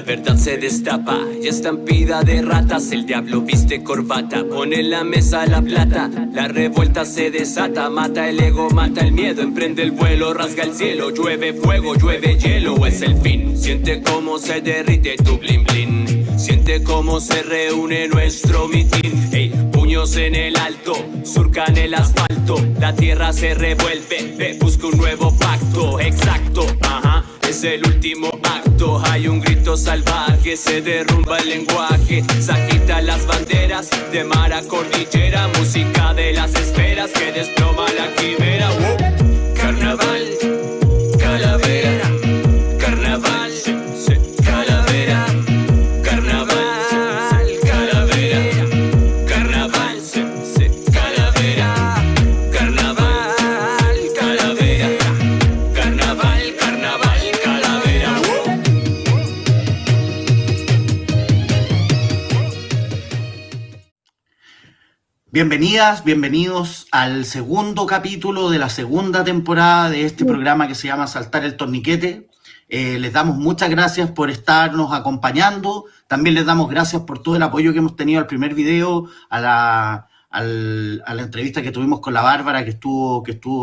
verdad se destapa y estampida de ratas. El diablo viste corbata, pone en la mesa la plata. La revuelta se desata, mata el ego, mata el miedo. Emprende el vuelo, rasga el cielo. Llueve fuego, llueve hielo, es el fin. Siente cómo se derrite tu blin blin. Siente cómo se reúne nuestro mitin. Ey, puños en el alto, surcan el asfalto. La tierra se revuelve, busca un nuevo pacto. Exacto, ajá. Es el último acto, hay un grito salvaje, se derrumba el lenguaje, se agitan las banderas de mar a cordillera, música de las esferas que desploma la quimera. Carnaval, calavera, carnaval, calavera, carnaval, calavera, carnaval, calavera, carnaval, calavera, carnaval, carnaval. Bienvenidas, bienvenidos al segundo capítulo de la segunda temporada de este programa que se llama Saltar el Torniquete. Les damos muchas gracias por estarnos acompañando. También les damos gracias por todo el apoyo que hemos tenido al primer video, a la entrevista que tuvimos con la Bárbara, que estuvo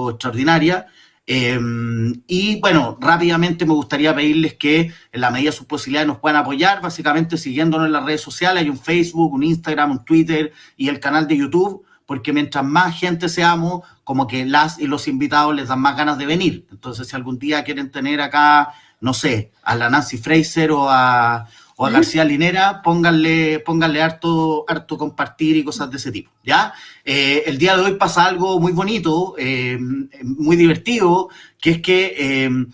extraordinaria. Y bueno, rápidamente me gustaría pedirles que en la medida de sus posibilidades nos puedan apoyar, básicamente siguiéndonos en las redes sociales. Hay un Facebook, un Instagram, un Twitter y el canal de YouTube, porque mientras más gente seamos, como que las y los invitados les dan más ganas de venir. Entonces, si algún día quieren tener acá, no sé, a la Nancy Fraser o a García Linera, pónganle harto compartir y cosas de ese tipo, ¿ya? El día de hoy pasa algo muy bonito, muy divertido, que es que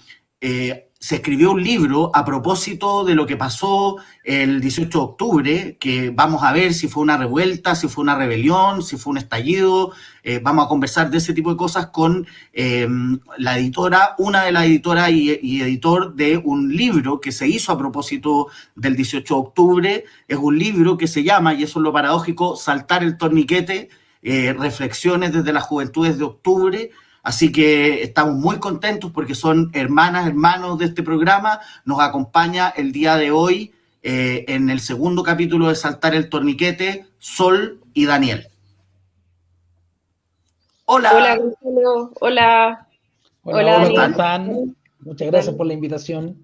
se escribió un libro a propósito de lo que pasó el 18 de octubre, que vamos a ver si fue una revuelta, si fue una rebelión, si fue un estallido. Vamos a conversar de ese tipo de cosas con la editora, una de las editoras y editor de un libro que se hizo a propósito del 18 de octubre. Es un libro que se llama, y eso es lo paradójico, Saltar el Torniquete, reflexiones desde las juventudes de octubre. Así que estamos muy contentos porque son hermanas, hermanos de este programa. Nos acompaña el día de hoy, en el segundo capítulo de Saltar el Torniquete, Sol y Daniel. Hola. Hola, Gonzalo. Hola. Hola, ¿cómo están? Muchas gracias por la invitación.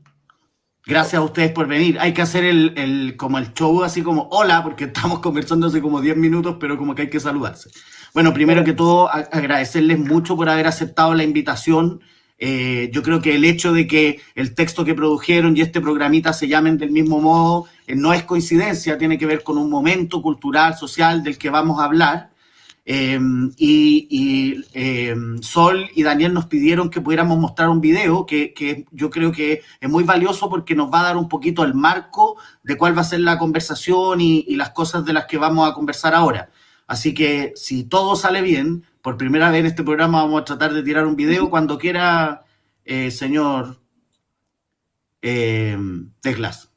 Gracias a ustedes por venir. Hay que hacer como el show así como hola, porque estamos conversando hace como 10 minutos, pero como que hay que saludarse. Bueno, primero que todo, agradecerles mucho por haber aceptado la invitación. Yo creo que el hecho de que el texto que produjeron y este programita se llamen del mismo modo no es coincidencia, tiene que ver con un momento cultural, social del que vamos a hablar. Sol y Daniel nos pidieron que pudiéramos mostrar un video que yo creo que es muy valioso porque nos va a dar un poquito el marco de cuál va a ser la conversación y las cosas de las que vamos a conversar ahora. Así que si todo sale bien, por primera vez en este programa vamos a tratar de tirar un video cuando quiera, señor Teclas.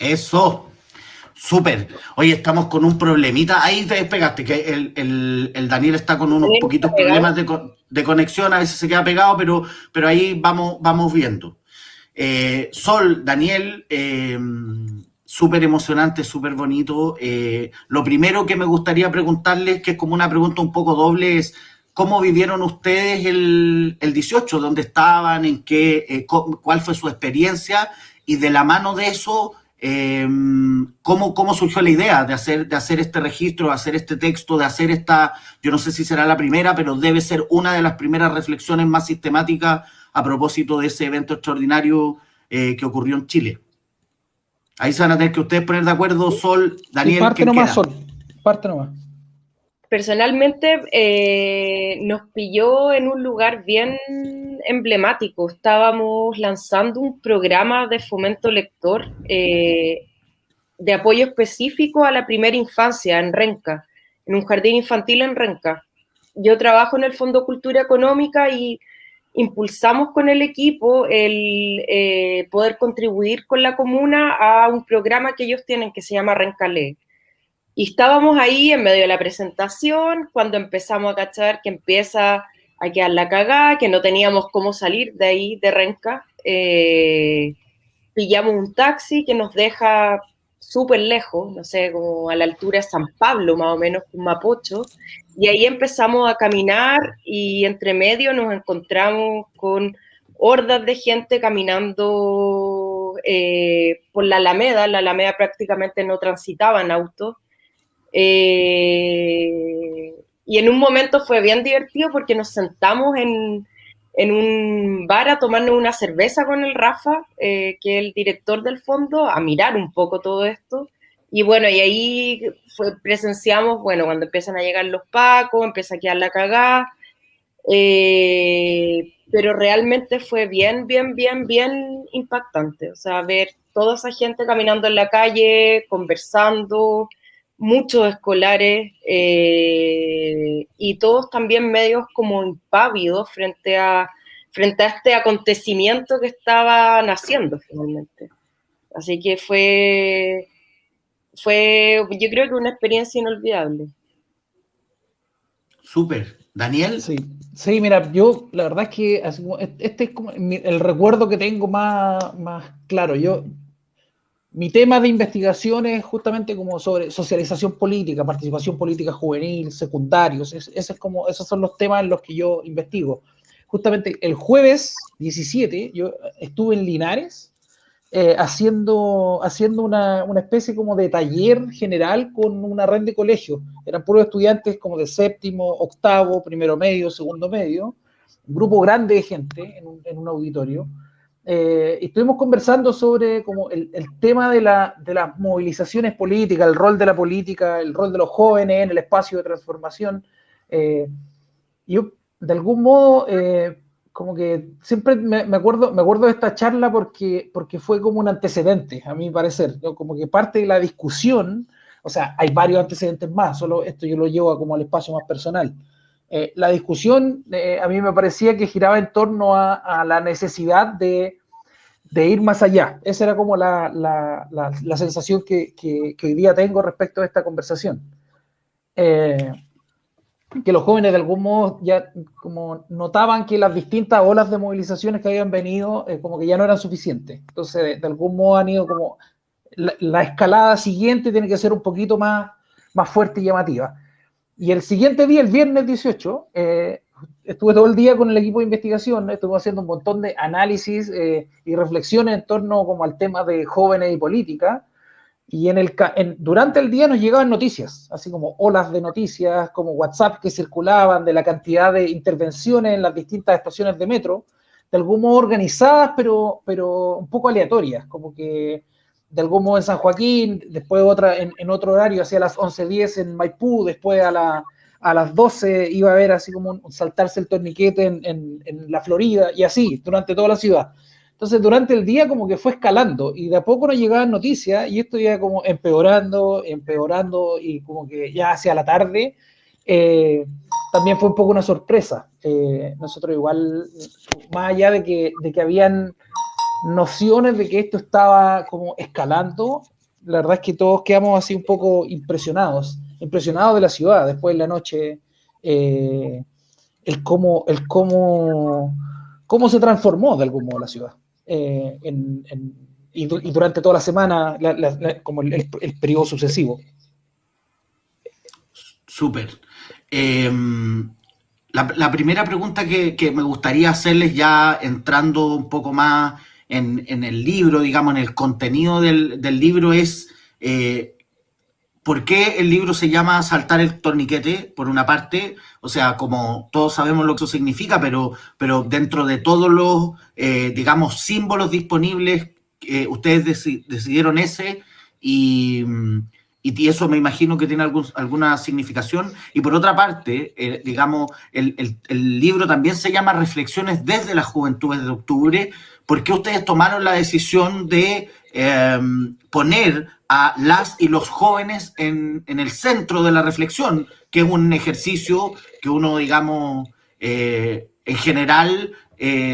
Eso, súper. Oye, estamos con un problemita. Ahí te despegaste, que el Daniel está con unos poquitos problemas de conexión. A veces se queda pegado, pero ahí vamos viendo. Sol, Daniel, súper emocionante, súper bonito. Lo primero que me gustaría preguntarles, que es como una pregunta un poco doble, es ¿cómo vivieron ustedes el 18? ¿Dónde estaban? ¿En qué? ¿Cuál fue su experiencia? Y de la mano de eso, ¿cómo surgió la idea de hacer este registro, de hacer este texto, de hacer esta, yo no sé si será la primera, pero debe ser una de las primeras reflexiones más sistemáticas a propósito de ese evento extraordinario que ocurrió en Chile? Ahí se van a tener que ustedes poner de acuerdo, Sol, Daniel, sí, parte ¿quién nomás, queda? Sol, parte nomás. Personalmente nos pilló en un lugar bien emblemático. Estábamos lanzando un programa de fomento lector de apoyo específico a la primera infancia en Renca, en un jardín infantil en Renca. Yo trabajo en el Fondo Cultura Económica y impulsamos con el equipo el poder contribuir con la comuna a un programa que ellos tienen que se llama Renca Lee. Y estábamos ahí en medio de la presentación, cuando empezamos a cachar que empieza a quedar la cagada, que no teníamos cómo salir de ahí, de Renca. Pillamos un taxi que nos deja súper lejos, no sé, como a la altura de San Pablo, más o menos, con Mapocho, y ahí empezamos a caminar y entre medio nos encontramos con hordas de gente caminando por la Alameda prácticamente no transitaban autos, y en un momento fue bien divertido porque nos sentamos en un bar a tomarnos una cerveza con el Rafa, que es el director del fondo, a mirar un poco todo esto. Y bueno, y ahí presenciamos, bueno, cuando empiezan a llegar los pacos, empieza a quedar la cagada, pero realmente fue bien impactante. O sea, ver toda esa gente caminando en la calle, conversando, muchos escolares y todos también medios como impávidos frente a este acontecimiento que estaba naciendo finalmente. Así que fue yo creo que una experiencia inolvidable. Súper. ¿Daniel? Sí, mira, yo la verdad es que este es como el recuerdo que tengo más claro. Mi tema de investigación es justamente como sobre socialización política, participación política juvenil, secundarios. Esos son los temas en los que yo investigo. Justamente el jueves 17 yo estuve en Linares haciendo una especie como de taller general con una red de colegios. Eran puros estudiantes como de séptimo, octavo, primero medio, segundo medio, un grupo grande de gente en un auditorio. Estuvimos conversando sobre como el tema de las movilizaciones políticas, el rol de la política, el rol de los jóvenes en el espacio de transformación. Yo, de algún modo, como que siempre me acuerdo de esta charla porque fue como un antecedente, a mi parecer, ¿no? Como que parte de la discusión, o sea, hay varios antecedentes más, solo esto yo lo llevo como al espacio más personal. La discusión a mí me parecía que giraba en torno a la necesidad de ir más allá. Esa era como la sensación que hoy día tengo respecto a esta conversación. Que los jóvenes de algún modo ya como notaban que las distintas olas de movilizaciones que habían venido como que ya no eran suficientes. Entonces, de algún modo han ido como la escalada siguiente tiene que ser un poquito más fuerte y llamativa. Y el siguiente día, el viernes 18, estuve todo el día con el equipo de investigación, estuve haciendo un montón de análisis y reflexiones en torno como al tema de jóvenes y política, y durante el día nos llegaban noticias, así como olas de noticias, como WhatsApp que circulaban de la cantidad de intervenciones en las distintas estaciones de metro, de algún modo organizadas, pero un poco aleatorias, como que de algún modo en San Joaquín, después otra en otro horario, hacia las 11:10 en Maipú, después a las 12 iba a haber así como saltarse el torniquete en la Florida, y así, durante toda la ciudad. Entonces, durante el día como que fue escalando, y de a poco nos llegaban noticias, y esto iba como empeorando, y como que ya hacia la tarde, también fue un poco una sorpresa. Nosotros igual, más allá de que habían nociones de que esto estaba como escalando, la verdad es que todos quedamos así un poco impresionados de la ciudad después de la noche, cómo se transformó de algún modo la ciudad, y durante toda la semana, como el periodo sucesivo. Súper. La primera pregunta que me gustaría hacerles, ya entrando un poco más en el libro, digamos, en el contenido del libro, es ¿por qué el libro se llama Saltar el torniquete? Por una parte, o sea, como todos sabemos lo que eso significa, pero dentro de todos los, digamos, símbolos disponibles, ustedes decidieron ese y, y eso me imagino que tiene alguna significación. Y por otra parte, digamos, el libro también se llama Reflexiones desde las Juventudes de Octubre. ¿Por qué ustedes tomaron la decisión de poner a las y los jóvenes en el centro de la reflexión, que es un ejercicio que uno, digamos, en general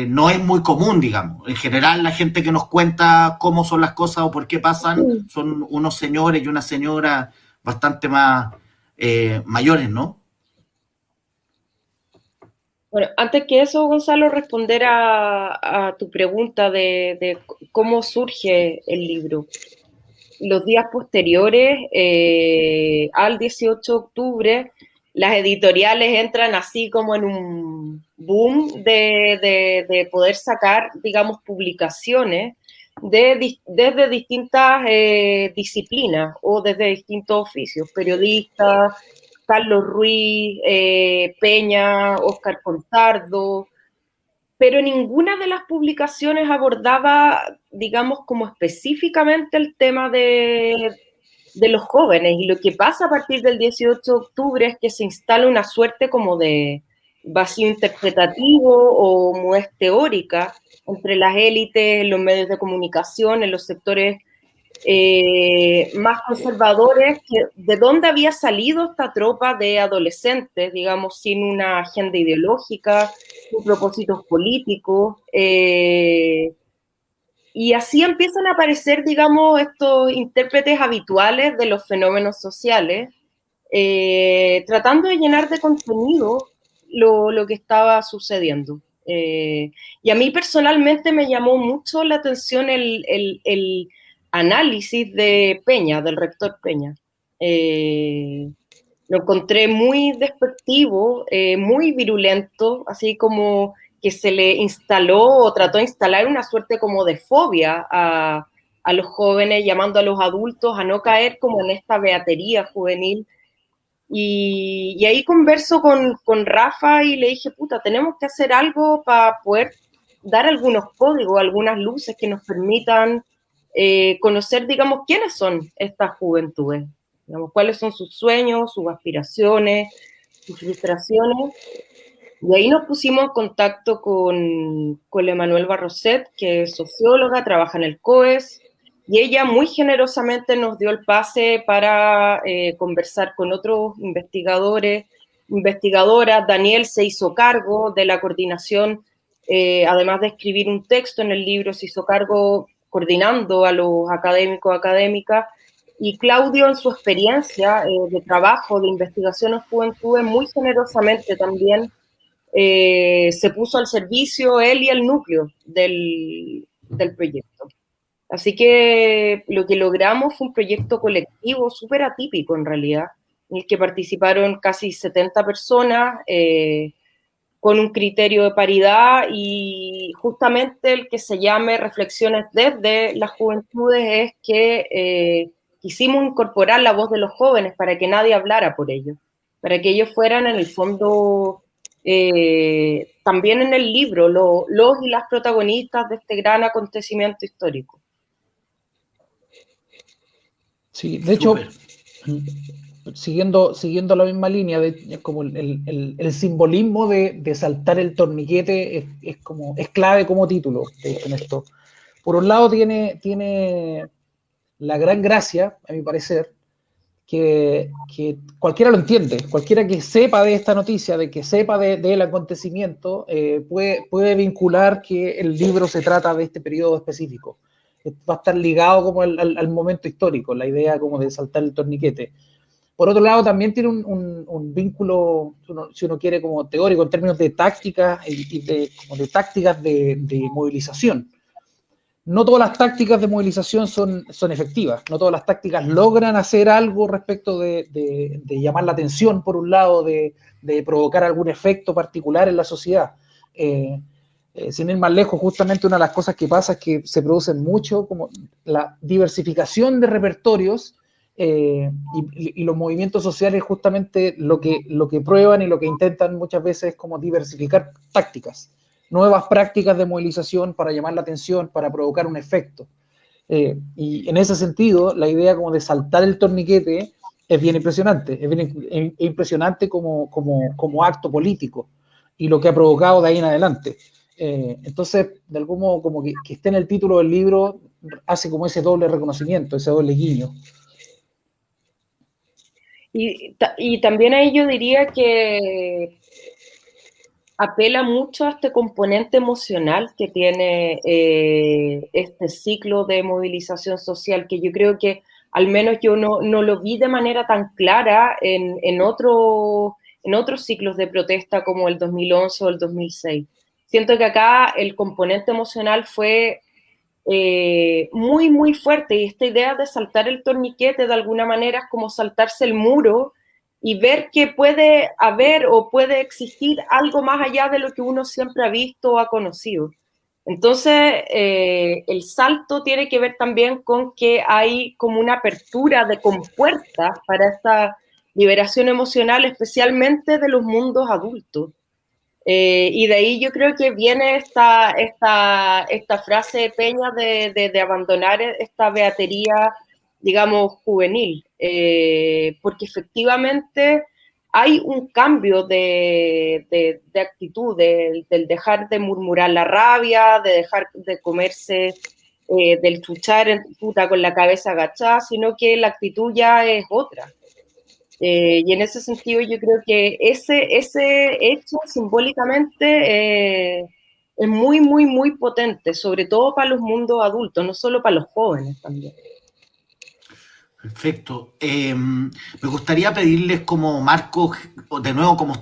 no es muy común, digamos? En general, la gente que nos cuenta cómo son las cosas o por qué pasan son unos señores y una señora bastante más mayores, ¿no? Bueno, antes que eso, Gonzalo, responder a tu pregunta de cómo surge el libro. Los días posteriores al 18 de octubre, las editoriales entran así como en un boom de poder sacar, digamos, publicaciones desde distintas disciplinas o desde distintos oficios, periodistas, Carlos Ruiz, Peña, Óscar Contardo, pero ninguna de las publicaciones abordaba, digamos, como específicamente el tema de los jóvenes. Y lo que pasa a partir del 18 de octubre es que se instala una suerte como de vacío interpretativo o muez teórica entre las élites, en los medios de comunicación, en los sectores más conservadores, de dónde había salido esta tropa de adolescentes, digamos, sin una agenda ideológica, sin propósitos políticos, y así empiezan a aparecer, digamos, estos intérpretes habituales de los fenómenos sociales, tratando de llenar de contenido lo que estaba sucediendo. Y a mí personalmente me llamó mucho la atención el análisis de Peña, del rector Peña. Lo encontré muy despectivo, muy virulento, así como que se le instaló o trató de instalar una suerte como de fobia a los jóvenes, llamando a los adultos a no caer como en esta beatería juvenil. Y ahí converso con Rafa y le dije, puta, tenemos que hacer algo para poder dar algunos códigos, algunas luces que nos permitan conocer, digamos, quiénes son estas juventudes, digamos, cuáles son sus sueños, sus aspiraciones, sus frustraciones. Y ahí nos pusimos en contacto con Emanuel Barroset, que es socióloga, trabaja en el COES, y ella muy generosamente nos dio el pase para conversar con otros investigadores, investigadoras. Daniel se hizo cargo de la coordinación, además de escribir un texto en el libro, se hizo cargo coordinando a los académicos, académicas, y Claudio, en su experiencia de trabajo, de investigación en juventudes, muy generosamente también se puso al servicio él y el núcleo del proyecto. Así que lo que logramos fue un proyecto colectivo súper atípico en realidad, en el que participaron casi 70 personas con un criterio de paridad, y justamente el que se llame Reflexiones desde las Juventudes es que quisimos incorporar la voz de los jóvenes para que nadie hablara por ellos, para que ellos fueran en el fondo también en el libro los y las protagonistas de este gran acontecimiento histórico. Sí, de hecho, siguiendo la misma línea, como el simbolismo de saltar el torniquete es clave como título, de hecho, en esto. Por un lado tiene la gran gracia, a mi parecer, que cualquiera lo entiende, cualquiera que sepa de esta noticia, de que sepa del acontecimiento, puede vincular que el libro se trata de este periodo específico. Va a estar ligado como al momento histórico, la idea como de saltar el torniquete. Por otro lado, también tiene un vínculo, si uno quiere, como teórico, en términos de tácticas y de tácticas de movilización. no todas las tácticas de movilización son efectivas, no todas las tácticas logran hacer algo respecto de llamar la atención, por un lado, de provocar algún efecto particular en la sociedad. Sin ir más lejos, justamente una de las cosas que pasa es que se producen mucho, como la diversificación de repertorios, y los movimientos sociales justamente lo que prueban y lo que intentan muchas veces es como diversificar tácticas, nuevas prácticas de movilización para llamar la atención, para provocar un efecto. Y en ese sentido, la idea como de saltar el torniquete es bien impresionante, es bien impresionante como acto político y lo que ha provocado de ahí en adelante. Entonces, de algún modo, como que esté en el título del libro, hace como ese doble reconocimiento, ese doble guiño. Y también ahí yo diría que apela mucho a este componente emocional que tiene este ciclo de movilización social, que yo creo que al menos yo no lo vi de manera tan clara en otros ciclos de protesta como el 2011 o el 2006. Siento que acá el componente emocional fue muy, muy fuerte, y esta idea de saltar el torniquete de alguna manera es como saltarse el muro y ver que puede haber o puede existir algo más allá de lo que uno siempre ha visto o ha conocido. Entonces, el salto tiene que ver también con que hay como una apertura de compuertas para esta liberación emocional, especialmente de los mundos adultos. Y de ahí yo creo que viene esta frase de Peña de abandonar esta beatería, digamos, juvenil, porque efectivamente hay un cambio de actitud, del dejar de murmurar la rabia, de dejar de comerse, del chuchar en puta con la cabeza agachada, sino que la actitud ya es otra. Y en ese sentido yo creo que ese hecho simbólicamente es muy, muy, muy potente, sobre todo para los mundos adultos, no solo para los jóvenes también. Perfecto. Me gustaría pedirles como marco, de nuevo, como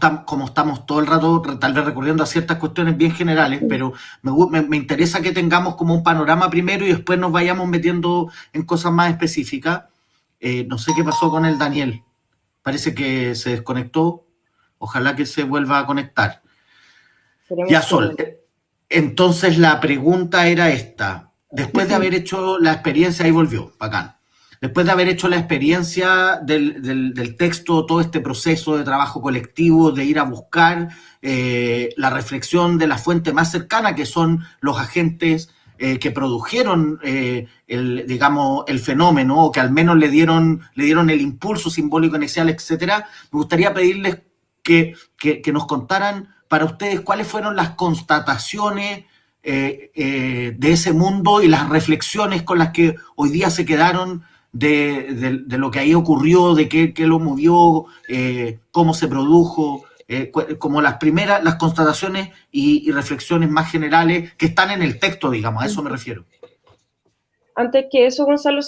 estamos todo el rato tal vez recurriendo a ciertas cuestiones bien generales, pero me interesa que tengamos como un panorama primero y después nos vayamos metiendo en cosas más específicas. No sé qué pasó con el Daniel. Parece que se desconectó. Ojalá que se vuelva a conectar. Ya, Sol. Entonces la pregunta era esta. Después de haber hecho la experiencia, ahí volvió, bacán. Después de haber hecho la experiencia del texto, todo este proceso de trabajo colectivo, de ir a buscar la reflexión de la fuente más cercana, que son los agentes que produjeron el fenómeno, o que al menos le dieron el impulso simbólico inicial, etcétera, me gustaría pedirles que nos contaran para ustedes cuáles fueron las constataciones de ese mundo y las reflexiones con las que hoy día se quedaron de lo que ahí ocurrió, de qué lo movió, cómo se produjo, como las constataciones y reflexiones más generales que están en el texto, digamos, a eso me refiero. Antes que eso, Gonzalo,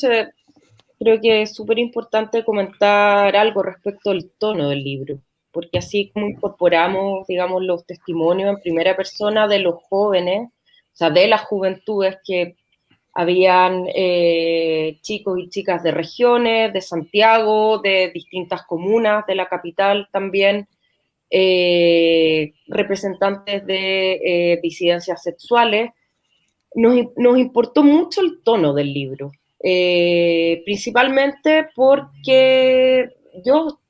creo que es súper importante comentar algo respecto al tono del libro, porque así como incorporamos, digamos, los testimonios en primera persona de los jóvenes, o sea, de las juventudes que habían chicos y chicas de regiones, de Santiago, de distintas comunas de la capital también, representantes de disidencias sexuales. Nos importó mucho el tono del libro, principalmente porque yo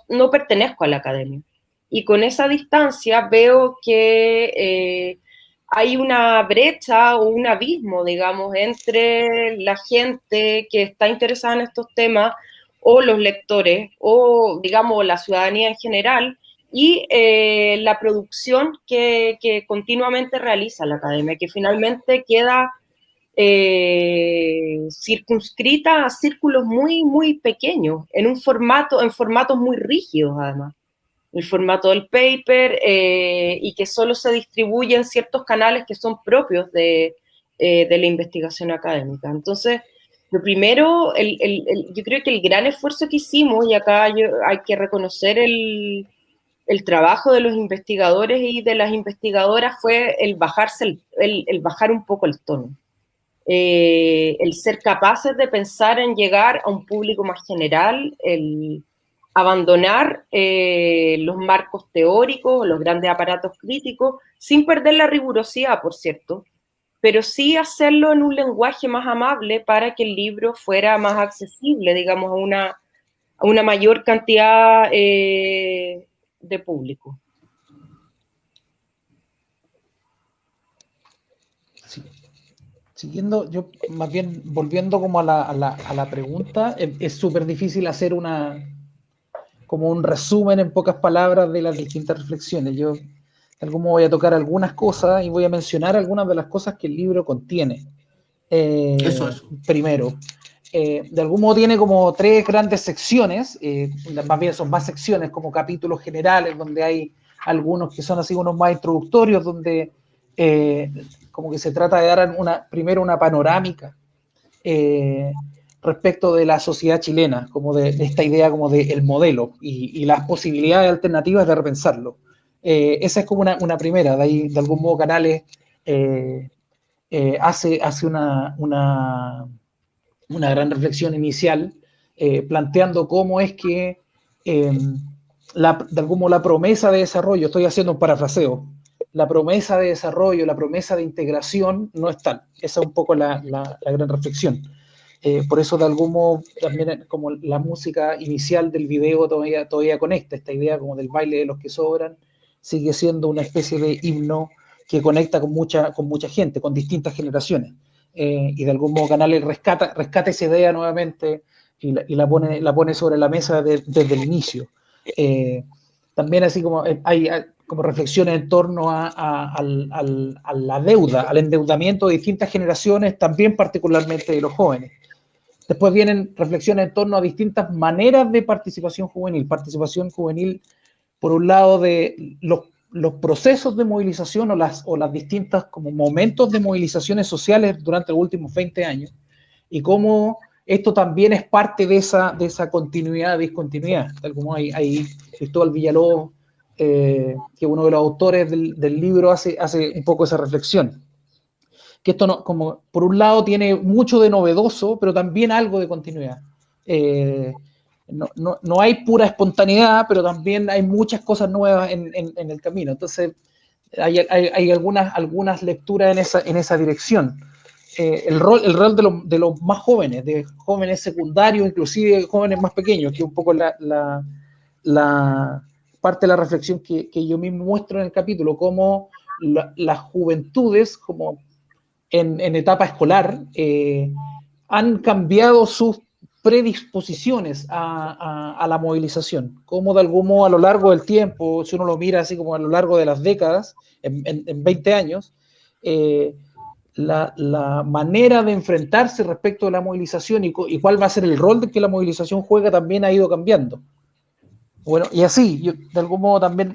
no pertenezco a la academia, y con esa distancia veo que hay una brecha o un abismo, digamos, entre la gente que está interesada en estos temas, o los lectores, o, digamos, la ciudadanía en general, y la producción que continuamente realiza la academia, que finalmente queda circunscrita a círculos muy, muy pequeños, en formatos muy rígidos, además. El formato del paper, y que solo se distribuye en ciertos canales que son propios de la investigación académica. Entonces, lo primero, yo creo que el gran esfuerzo que hicimos, y acá hay que reconocer el trabajo de los investigadores y de las investigadoras fue el bajar un poco el tono. El ser capaces de pensar en llegar a un público más general, el abandonar los marcos teóricos, los grandes aparatos críticos, sin perder la rigurosidad, por cierto, pero sí hacerlo en un lenguaje más amable para que el libro fuera más accesible, digamos, a una mayor cantidad de público. Sí. Siguiendo, yo más bien volviendo como a la pregunta, es súper difícil hacer como un resumen en pocas palabras de las distintas reflexiones. Yo de algún modo voy a tocar algunas cosas y voy a mencionar algunas de las cosas que el libro contiene. Eso. Primero, de algún modo tiene como 3 grandes secciones, más bien son más secciones, como capítulos generales, donde hay algunos que son así unos más introductorios, donde como que se trata de dar primero una panorámica respecto de la sociedad chilena, como de esta idea como del modelo y las posibilidades alternativas de repensarlo. Esa es como una primera, de ahí de algún modo Canales hace una gran reflexión inicial, planteando cómo es que de algún modo la promesa de desarrollo, estoy haciendo un parafraseo, la promesa de desarrollo, la promesa de integración no es tal. Esa es un poco la gran reflexión. Por eso de algún modo también como la música inicial del video todavía conecta, esta idea como del baile de los que sobran, sigue siendo una especie de himno que conecta con mucha gente, con distintas generaciones. Y de algún modo Canales rescata esa idea nuevamente y la pone sobre la mesa desde el inicio. También así como hay como reflexiones en torno a la deuda, al endeudamiento de distintas generaciones, también particularmente de los jóvenes. Después vienen reflexiones en torno a distintas maneras de participación juvenil. Participación juvenil, por un lado, de los procesos de movilización o las distintas como momentos de movilizaciones sociales durante los últimos 20 años y cómo esto también es parte de esa continuidad, discontinuidad. Tal como hay Cristóbal Villalobos, que uno de los autores del libro hace un poco esa reflexión. Que esto no, como por un lado tiene mucho de novedoso, pero también algo de continuidad. No hay pura espontaneidad, pero también hay muchas cosas nuevas en el camino. Entonces, hay algunas lecturas en esa dirección. El rol de los más jóvenes, de jóvenes secundarios, inclusive jóvenes más pequeños, que es un poco la parte de la reflexión que yo mismo muestro en el capítulo, cómo las juventudes, como en etapa escolar, han cambiado sus predisposiciones a la movilización, como de algún modo a lo largo del tiempo, si uno lo mira así como a lo largo de las décadas, en 20 años, la manera de enfrentarse respecto a la movilización y cuál va a ser el rol de que la movilización juega también ha ido cambiando. Bueno, y así, yo de algún modo también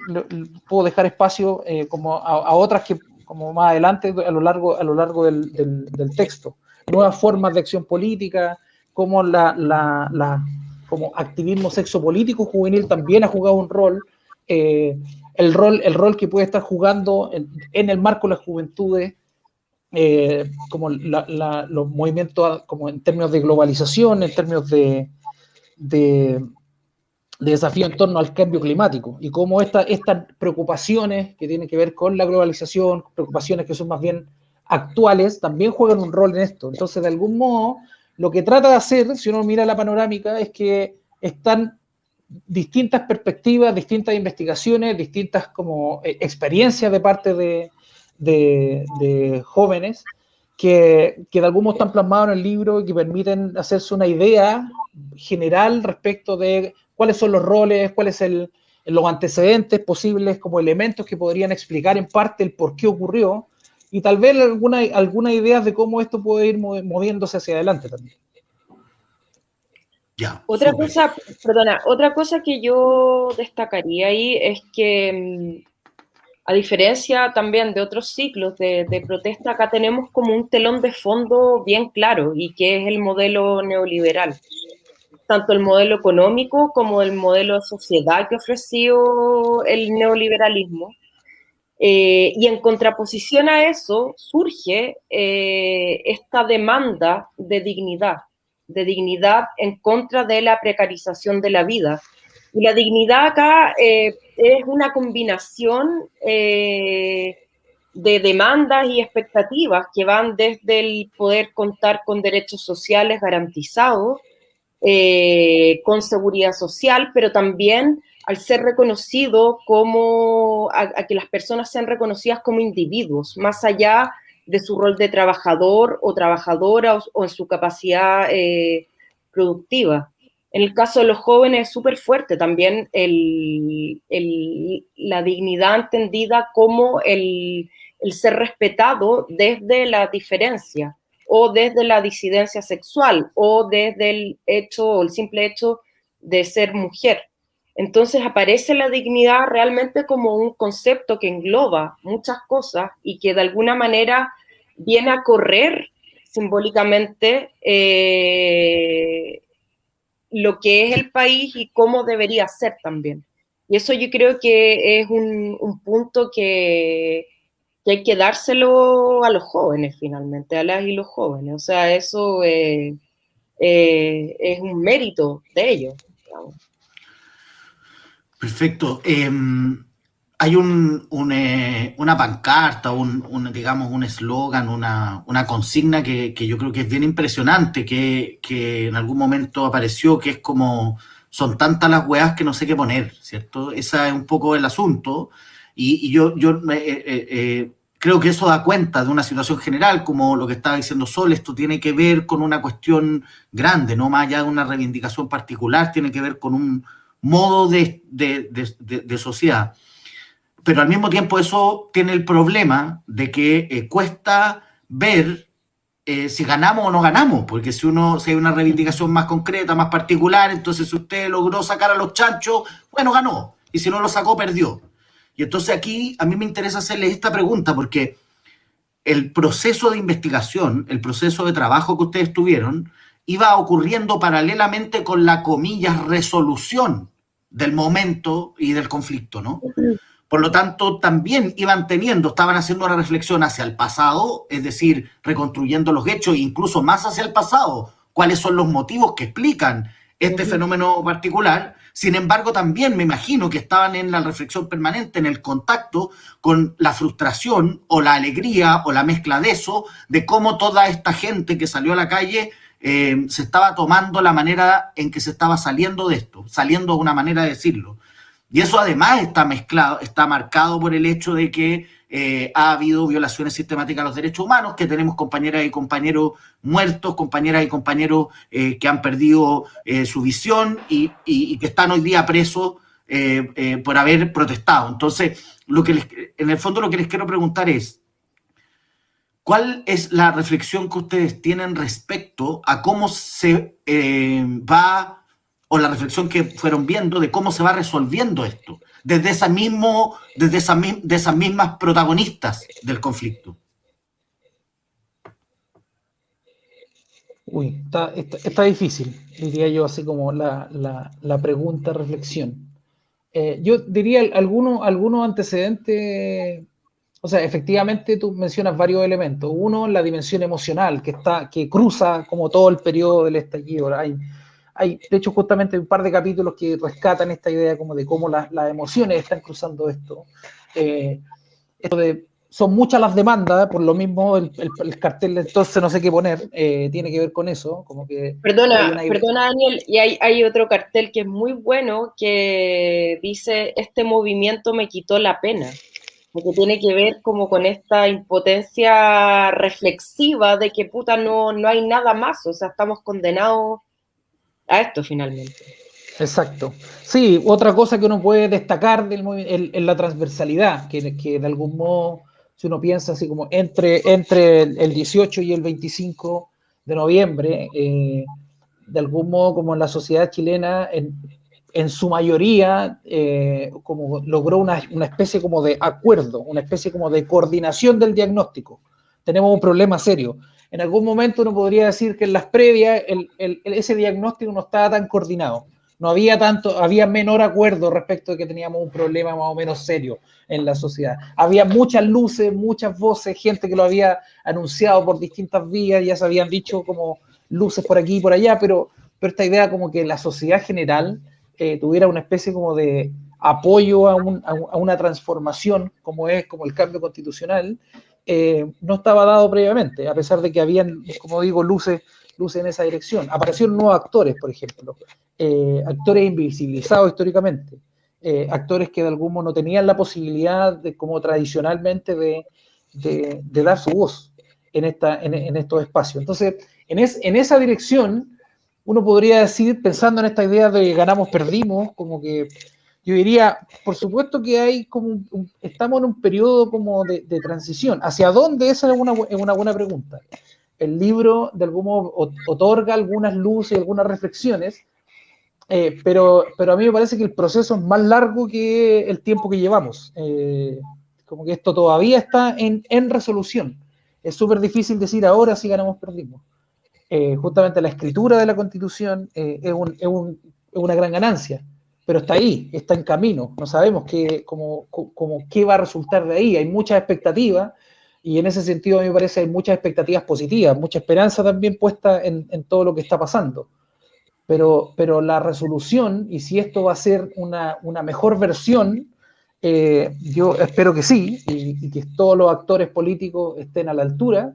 puedo dejar espacio como a otras que como más adelante a lo largo del texto. Nuevas formas de acción política, como como activismo sexopolítico juvenil también ha jugado un rol, el rol que puede estar jugando en el marco de las juventudes, como los movimientos como en términos de globalización, en términos de desafío en torno al cambio climático y cómo estas preocupaciones que tienen que ver con la globalización, preocupaciones que son más bien actuales, también juegan un rol en esto. Entonces, de algún modo, lo que trata de hacer, si uno mira la panorámica, es que están distintas perspectivas, distintas investigaciones, distintas como experiencias de parte de jóvenes que de algún modo están plasmados en el libro y que permiten hacerse una idea general respecto de cuáles son los roles, cuáles son los antecedentes posibles como elementos que podrían explicar en parte el por qué ocurrió y tal vez alguna idea de cómo esto puede ir moviéndose hacia adelante también. Ya, otra cosa que yo destacaría ahí es que a diferencia también de otros ciclos de protesta, acá tenemos como un telón de fondo bien claro y que es el modelo neoliberal. tanto el modelo económico como el modelo de sociedad que ofreció el neoliberalismo. Y en contraposición a eso surge esta demanda de dignidad en contra de la precarización de la vida. Y la dignidad acá es una combinación de demandas y expectativas que van desde el poder contar con derechos sociales garantizados, con seguridad social, pero también al ser reconocido como, a que las personas sean reconocidas como individuos, más allá de su rol de trabajador o trabajadora o en su capacidad productiva. En el caso de los jóvenes es súper fuerte también la dignidad entendida como el ser respetado desde la diferencia, o desde la disidencia sexual, o desde el hecho, o el simple hecho de ser mujer. Entonces aparece la dignidad realmente como un concepto que engloba muchas cosas y que de alguna manera viene a correr simbólicamente lo que es el país y cómo debería ser también. Y eso yo creo que es un punto que hay que dárselo a los jóvenes finalmente, a las y los jóvenes. O sea, eso es un mérito de ellos, digamos. Perfecto. Hay una pancarta, digamos, un eslogan, una consigna que yo creo que es bien impresionante, que en algún momento apareció, que es como, son tantas las weas que no sé qué poner, ¿cierto? Ese es un poco el asunto. Y yo creo que eso da cuenta de una situación general, como lo que estaba diciendo Sol. Esto tiene que ver con una cuestión grande, no más allá de una reivindicación particular, tiene que ver con un modo de sociedad. Pero al mismo tiempo eso tiene el problema de que cuesta ver si ganamos o no ganamos, porque si hay una reivindicación más concreta, más particular, entonces si usted logró sacar a los chanchos, bueno, ganó, y si no lo sacó, perdió. Y entonces aquí a mí me interesa hacerle esta pregunta, porque el proceso de investigación, el proceso de trabajo que ustedes tuvieron, iba ocurriendo paralelamente con la, comillas, resolución del momento y del conflicto, ¿no? Por lo tanto, también estaban haciendo una reflexión hacia el pasado, es decir, reconstruyendo los hechos, e incluso más hacia el pasado, cuáles son los motivos que explican este fenómeno particular. Sin embargo, también me imagino que estaban en la reflexión permanente, en el contacto con la frustración o la alegría o la mezcla de eso, de cómo toda esta gente que salió a la calle se estaba tomando la manera en que se estaba saliendo de esto, saliendo de una manera de decirlo. Y eso además está marcado por el hecho de que ha habido violaciones sistemáticas a los derechos humanos, que tenemos compañeras y compañeros muertos, compañeras y compañeros que han perdido su visión y que están hoy día presos por haber protestado. Entonces, en el fondo lo que les quiero preguntar es, ¿cuál es la reflexión que ustedes tienen respecto a cómo se va, o la reflexión que fueron viendo de cómo se va resolviendo esto, desde esas mismas protagonistas del conflicto? Uy, está difícil, diría yo, así como la pregunta, reflexión. Yo diría algunos antecedentes. O sea, efectivamente tú mencionas varios elementos. Uno, la dimensión emocional, que cruza como todo el periodo del estallido. Hay, de hecho, justamente un par de capítulos que rescatan esta idea como de cómo las emociones están cruzando esto. Son muchas las demandas, por lo mismo el cartel, entonces no sé qué poner, tiene que ver con eso. Como que perdona, Daniel, y hay otro cartel que es muy bueno, que dice, este movimiento me quitó la pena, porque tiene que ver como con esta impotencia reflexiva de que puta no hay nada más, o sea, estamos condenados a esto finalmente. Exacto. Sí, otra cosa que uno puede destacar en la transversalidad, que de algún modo, si uno piensa así como entre el 18 y el 25 de noviembre, de algún modo como en la sociedad chilena, en su mayoría, como logró una especie como de acuerdo, una especie como de coordinación del diagnóstico. Tenemos un problema serio. en algún momento uno podría decir que en las previas ese diagnóstico no estaba tan coordinado. No había tanto, había menor acuerdo respecto de que teníamos un problema más o menos serio en la sociedad. Había muchas luces, muchas voces, gente que lo había anunciado por distintas vías, ya se habían dicho como luces por aquí y por allá, pero esta idea como que la sociedad general tuviera una especie como de apoyo a una transformación, como el cambio constitucional, no estaba dado previamente, a pesar de que habían, como digo, luces en esa dirección. Aparecieron nuevos actores, por ejemplo, actores invisibilizados históricamente, actores que de algún modo no tenían la posibilidad, como tradicionalmente, de dar su voz en estos espacios. Entonces, en esa dirección, uno podría decir, pensando en esta idea de ganamos, perdimos, como que yo diría, por supuesto que hay como estamos en un periodo como de transición. ¿Hacia dónde? Esa es una buena pregunta. El libro, de algún modo, otorga algunas luces, algunas reflexiones, pero a mí me parece que el proceso es más largo que el tiempo que llevamos. Como que esto todavía está en resolución. Es súper difícil decir ahora si ganamos, perdimos. Justamente la escritura de la Constitución es una gran ganancia, pero está ahí, está en camino, no sabemos qué va a resultar de ahí, hay muchas expectativas, y en ese sentido a mí me parece que hay muchas expectativas positivas, mucha esperanza también puesta en todo lo que está pasando, pero la resolución, y si esto va a ser una mejor versión, yo espero que sí, y que todos los actores políticos estén a la altura,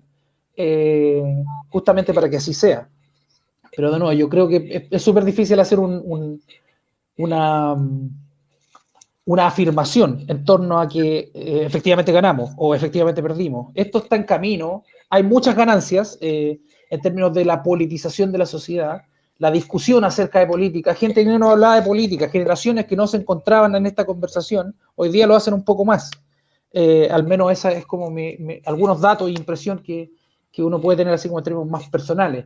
justamente para que así sea. Pero de nuevo, yo creo que es súper difícil hacer una afirmación en torno a que efectivamente ganamos o efectivamente perdimos. Esto está en camino, hay muchas ganancias en términos de la politización de la sociedad, la discusión acerca de política, gente que no hablaba de política, generaciones que no se encontraban en esta conversación, hoy día lo hacen un poco más. Al menos esa es como algunos datos e impresión que uno puede tener así como en términos más personales.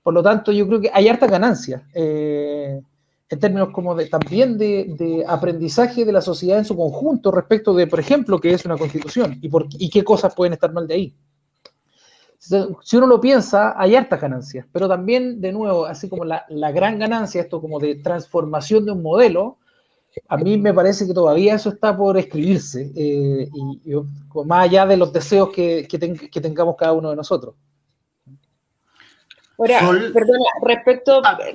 Por lo tanto, yo creo que hay harta ganancia en términos como también de aprendizaje de la sociedad en su conjunto respecto de, por ejemplo, qué es una constitución y qué cosas pueden estar mal de ahí. Si uno lo piensa, hay hartas ganancias, pero también, de nuevo, así como la gran ganancia, esto como de transformación de un modelo, a mí me parece que todavía eso está por escribirse, más allá de los deseos que tengamos cada uno de nosotros. Ahora, perdona,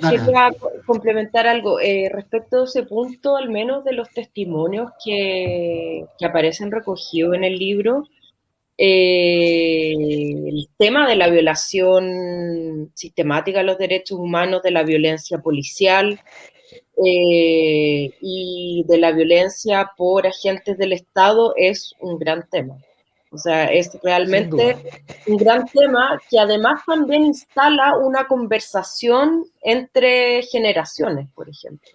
quería complementar algo. Respecto a ese punto, al menos de los testimonios que aparecen recogidos en el libro, el tema de la violación sistemática de los derechos humanos, de la violencia policial y de la violencia por agentes del Estado es un gran tema. O sea, es realmente un gran tema que además también instala una conversación entre generaciones, por ejemplo.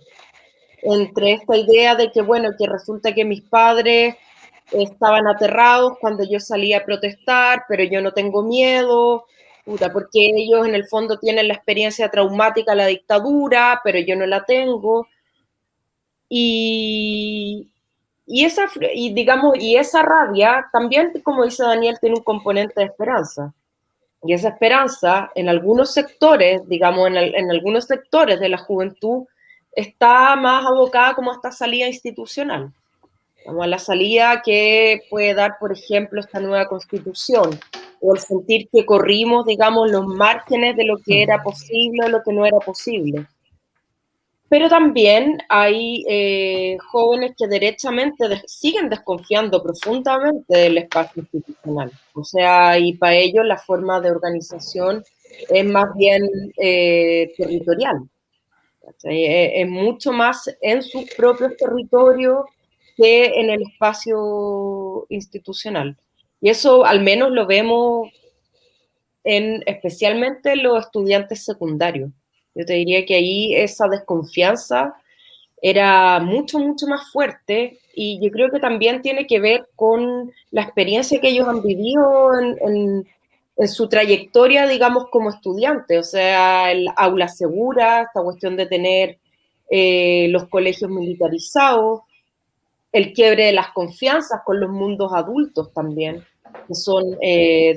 Entre esta idea de que, bueno, que resulta que mis padres estaban aterrados cuando yo salía a protestar, pero yo no tengo miedo, porque ellos en el fondo tienen la experiencia traumática de la dictadura, pero yo no la tengo. Y esa rabia también, como dice Daniel, tiene un componente de esperanza. Y esa esperanza, en algunos sectores, digamos, en algunos sectores de la juventud, está más abocada como a esta salida institucional, como a la salida que puede dar, por ejemplo, esta nueva constitución, o el sentir que corrimos, digamos, los márgenes de lo que era posible o lo que no era posible. Pero también hay jóvenes que derechamente siguen desconfiando profundamente del espacio institucional. O sea, y para ellos la forma de organización es más bien territorial. Es mucho más en sus propios territorios que en el espacio institucional. Y eso al menos lo vemos especialmente en los estudiantes secundarios. Yo te diría que ahí esa desconfianza era mucho, mucho más fuerte, y yo creo que también tiene que ver con la experiencia que ellos han vivido en su trayectoria, digamos, como estudiantes. O sea, el aula segura, esta cuestión de tener los colegios militarizados, el quiebre de las confianzas con los mundos adultos también. que son,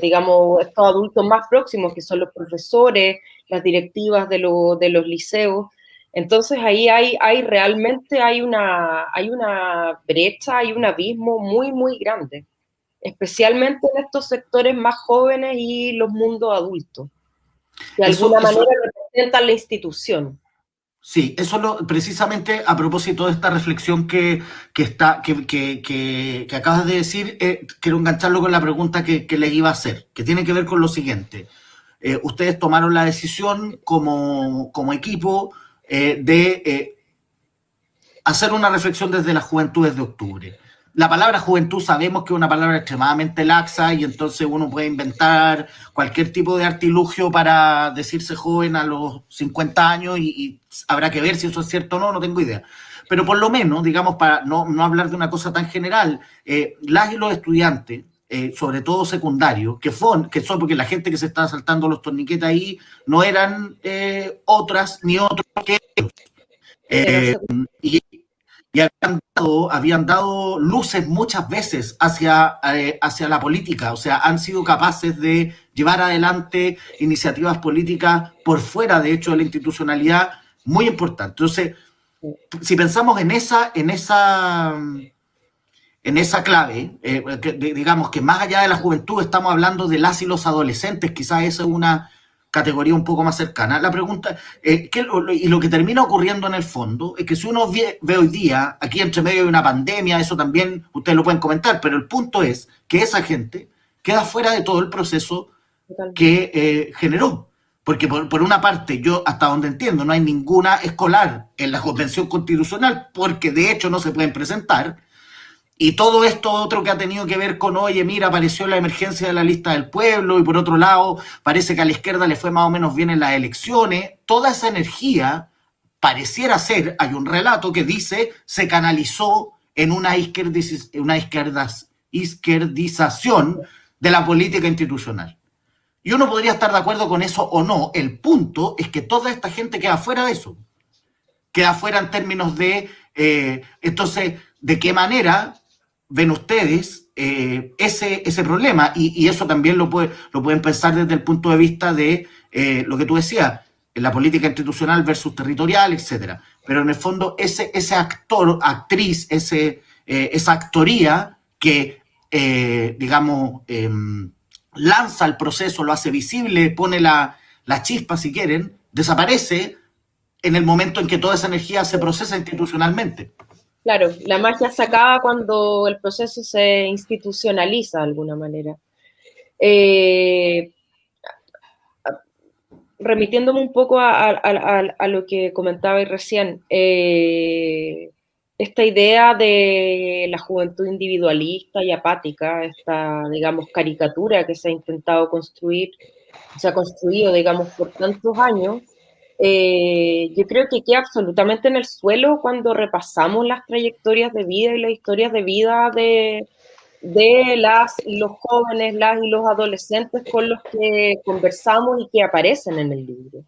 digamos, estos adultos más próximos, que son los profesores, las directivas de los liceos. Entonces ahí realmente hay una brecha, hay un abismo muy, muy grande, especialmente en estos sectores más jóvenes y los mundos adultos, que de alguna manera representan la institución. Sí, eso precisamente a propósito de esta reflexión que acabas de decir, quiero engancharlo con la pregunta que les iba a hacer, que tiene que ver con lo siguiente. Ustedes tomaron la decisión como equipo de hacer una reflexión desde las juventudes de octubre. La palabra juventud sabemos que es una palabra extremadamente laxa y entonces uno puede inventar cualquier tipo de artilugio para decirse joven a los 50 años y habrá que ver si eso es cierto o no, no tengo idea. Pero por lo menos, digamos, para no hablar de una cosa tan general, las y los estudiantes, sobre todo secundarios, que son porque la gente que se estaba saltando los torniquetes ahí no eran otras ni otros que ellos. Y habían dado luces muchas veces hacia la política, o sea, han sido capaces de llevar adelante iniciativas políticas por fuera, de hecho, de la institucionalidad, muy importante. Entonces, si pensamos en esa clave, digamos que más allá de la juventud estamos hablando de las y los adolescentes, quizás esa es una categoría un poco más cercana. La pregunta, y lo que termina ocurriendo en el fondo, es que si uno ve hoy día, aquí entre medio de una pandemia, eso también ustedes lo pueden comentar, pero el punto es que esa gente queda fuera de todo el proceso que generó. Porque por una parte, yo hasta donde entiendo, no hay ninguna escolar en la Convención Constitucional, porque de hecho no se pueden presentar. Y todo esto otro que ha tenido que ver con, oye, mira, apareció la emergencia de la lista del pueblo y por otro lado parece que a la izquierda le fue más o menos bien en las elecciones. Toda esa energía pareciera ser, hay un relato que dice, se canalizó en una izquierdización de la política institucional. Y uno podría estar de acuerdo con eso o no. El punto es que toda esta gente queda fuera de eso. Queda fuera en términos de, entonces, ¿de qué manera ven ustedes ese problema? Y eso también lo pueden pensar desde el punto de vista de lo que tú decías, la política institucional versus territorial, etcétera. Pero en el fondo ese actor, actriz, esa actoría que, digamos, lanza el proceso, lo hace visible, pone la chispa, si quieren, desaparece en el momento en que toda esa energía se procesa institucionalmente. Claro, la magia se acaba cuando el proceso se institucionaliza de alguna manera. Remitiéndome un poco a lo que comentabais recién, esta idea de la juventud individualista y apática, esta, digamos, caricatura que se ha intentado construir, se ha construido, digamos, por tantos años, yo creo que queda absolutamente en el suelo cuando repasamos las trayectorias de vida y las historias de vida de las y los jóvenes, las y los adolescentes con los que conversamos y que aparecen en el libro.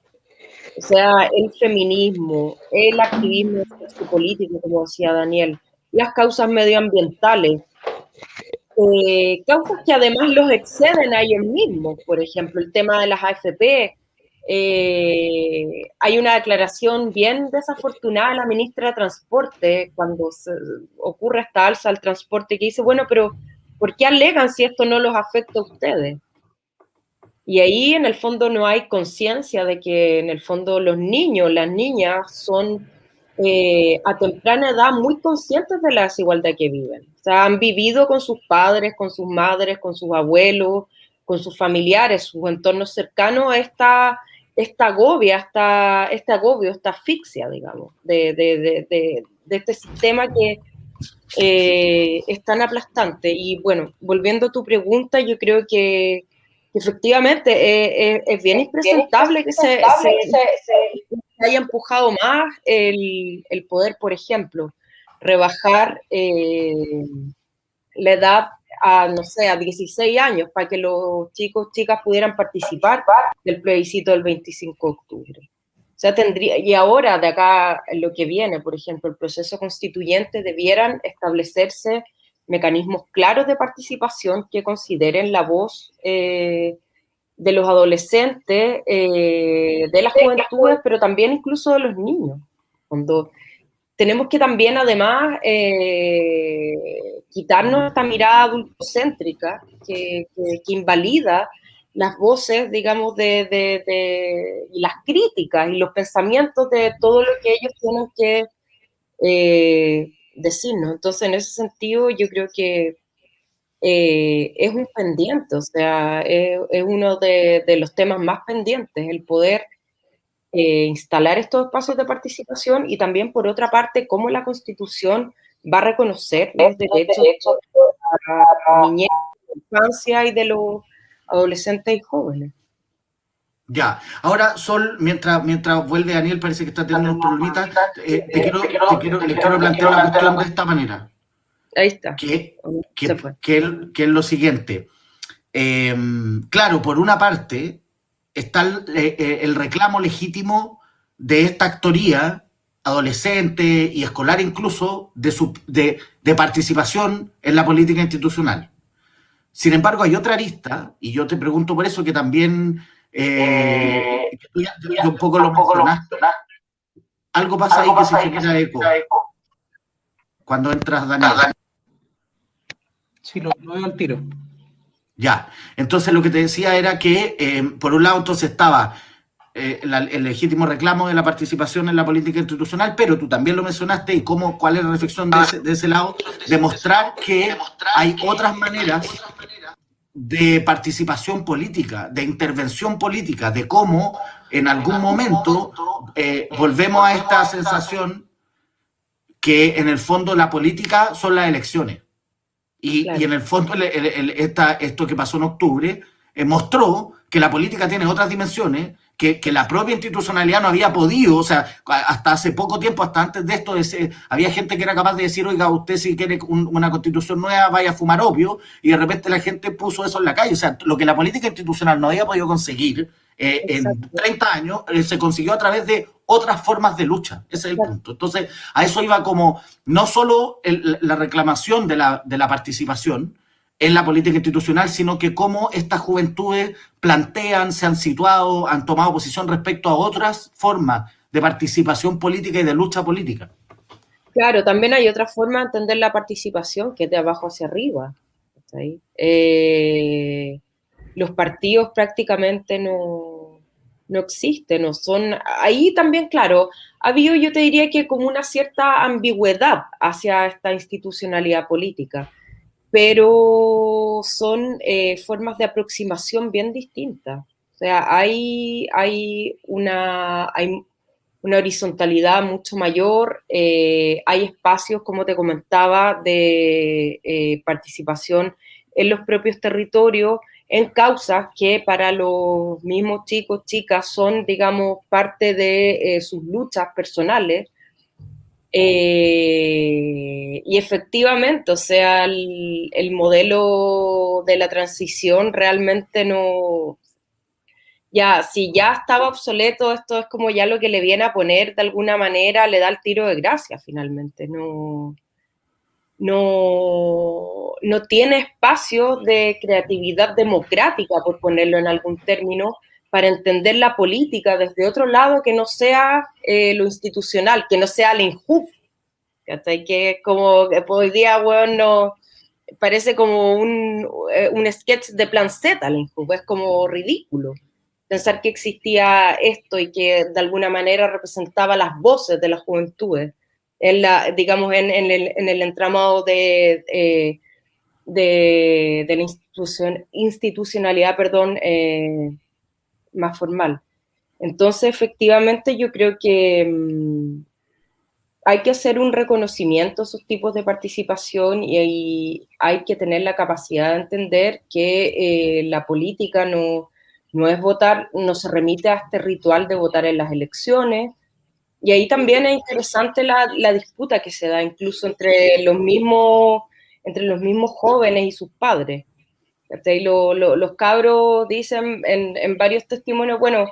O sea, el feminismo, el activismo político, como decía Daniel, las causas medioambientales, causas que además los exceden a ellos mismos, por ejemplo, el tema de las AFP. Hay una declaración bien desafortunada de la ministra de Transporte cuando ocurre esta alza al transporte que dice, bueno, pero ¿por qué alegan si esto no los afecta a ustedes? Y ahí en el fondo no hay conciencia de que en el fondo los niños, las niñas son a temprana edad muy conscientes de la desigualdad que viven. O sea, han vivido con sus padres, con sus madres, con sus abuelos, con sus familiares, sus entornos cercanos, esta agobio, esta asfixia, digamos, de este sistema que es tan aplastante. Y bueno, volviendo a tu pregunta, yo creo que efectivamente es bien impresentable que se haya empujado más el poder, por ejemplo, rebajar la edad a, no sé, a 16 años para que los chicas pudieran participar del plebiscito del 25 de octubre. O sea, y ahora de acá lo que viene, por ejemplo, el proceso constituyente, debieran establecerse mecanismos claros de participación que consideren la voz de los adolescentes, de las juventudes, pero también incluso de los niños. Cuando tenemos que también, además, quitarnos esta mirada adultocéntrica que invalida las voces, digamos, y las críticas y los pensamientos de todo lo que ellos tienen que decirnos. Entonces, en ese sentido, yo creo que es un pendiente, o sea, es uno de los temas más pendientes, el poder instalar estos espacios de participación y también, por otra parte, cómo la Constitución va a reconocer los derechos de la niñez, de la infancia y de los adolescentes y jóvenes. Ya, ahora Sol, mientras vuelve Daniel, parece que está teniendo unos problemitas, les quiero plantear la cuestión de esta manera. Ahí está. Que es lo siguiente. Claro, por una parte está el reclamo legítimo de esta actoría adolescente y escolar incluso de participación en la política institucional. Sin embargo, hay otra arista, y yo te pregunto por eso que también tú ya un poco lo mencionaste. Algo pasa ahí que se genera eco. Cuando entras, Daniel. Sí, lo veo al tiro. Ya, entonces lo que te decía era que, por un lado, entonces estaba el legítimo reclamo de la participación en la política institucional, pero tú también lo mencionaste, y cuál es la reflexión de ese lado, demostrar que hay otras maneras de participación política, de intervención política, de cómo en algún momento volvemos a esta sensación que en el fondo la política son las elecciones. Claro. Y en el fondo esto que pasó en octubre mostró que la política tiene otras dimensiones que la propia institucionalidad no había podido, o sea, hasta hace poco tiempo, hasta antes de esto, había gente que era capaz de decir, oiga, usted si quiere una constitución nueva, vaya a fumar opio, y de repente la gente puso eso en la calle. O sea, lo que la política institucional no había podido conseguir en 30 años, se consiguió a través de otras formas de lucha. Ese es el punto. Entonces, a eso iba como, no solo la reclamación de la participación en la política institucional, sino que cómo estas juventudes plantean, se han situado, han tomado posición respecto a otras formas de participación política y de lucha política. Claro, también hay otra forma de entender la participación, que es de abajo hacia arriba. Los partidos prácticamente no existen, no son. Ahí también, claro, ha habido, yo te diría que como una cierta ambigüedad hacia esta institucionalidad política, pero son formas de aproximación bien distintas. O sea, hay una horizontalidad mucho mayor, hay espacios, como te comentaba, de participación en los propios territorios, en causas que para los mismos chicos, chicas, son, digamos, parte de sus luchas personales. Y efectivamente, o sea, el modelo de la transición realmente no. Si ya estaba obsoleto, esto es como ya lo que le viene a poner de alguna manera, le da el tiro de gracia finalmente. No tiene espacio de creatividad democrática, por ponerlo en algún término, para entender la política desde otro lado que no sea lo institucional, que no sea el INJUV, que es como que hoy día, bueno, parece como un sketch de Plan Z, el INJUV, es como ridículo pensar que existía esto y que de alguna manera representaba las voces de las juventudes, digamos, en el entramado de la institucionalidad, más formal. Entonces, efectivamente, yo creo que hay que hacer un reconocimiento a esos tipos de participación y hay que tener la capacidad de entender que la política no es votar, no se remite a este ritual de votar en las elecciones. Y ahí también es interesante la disputa que se da incluso entre los mismos jóvenes y sus padres. Los cabros dicen en varios testimonios, bueno,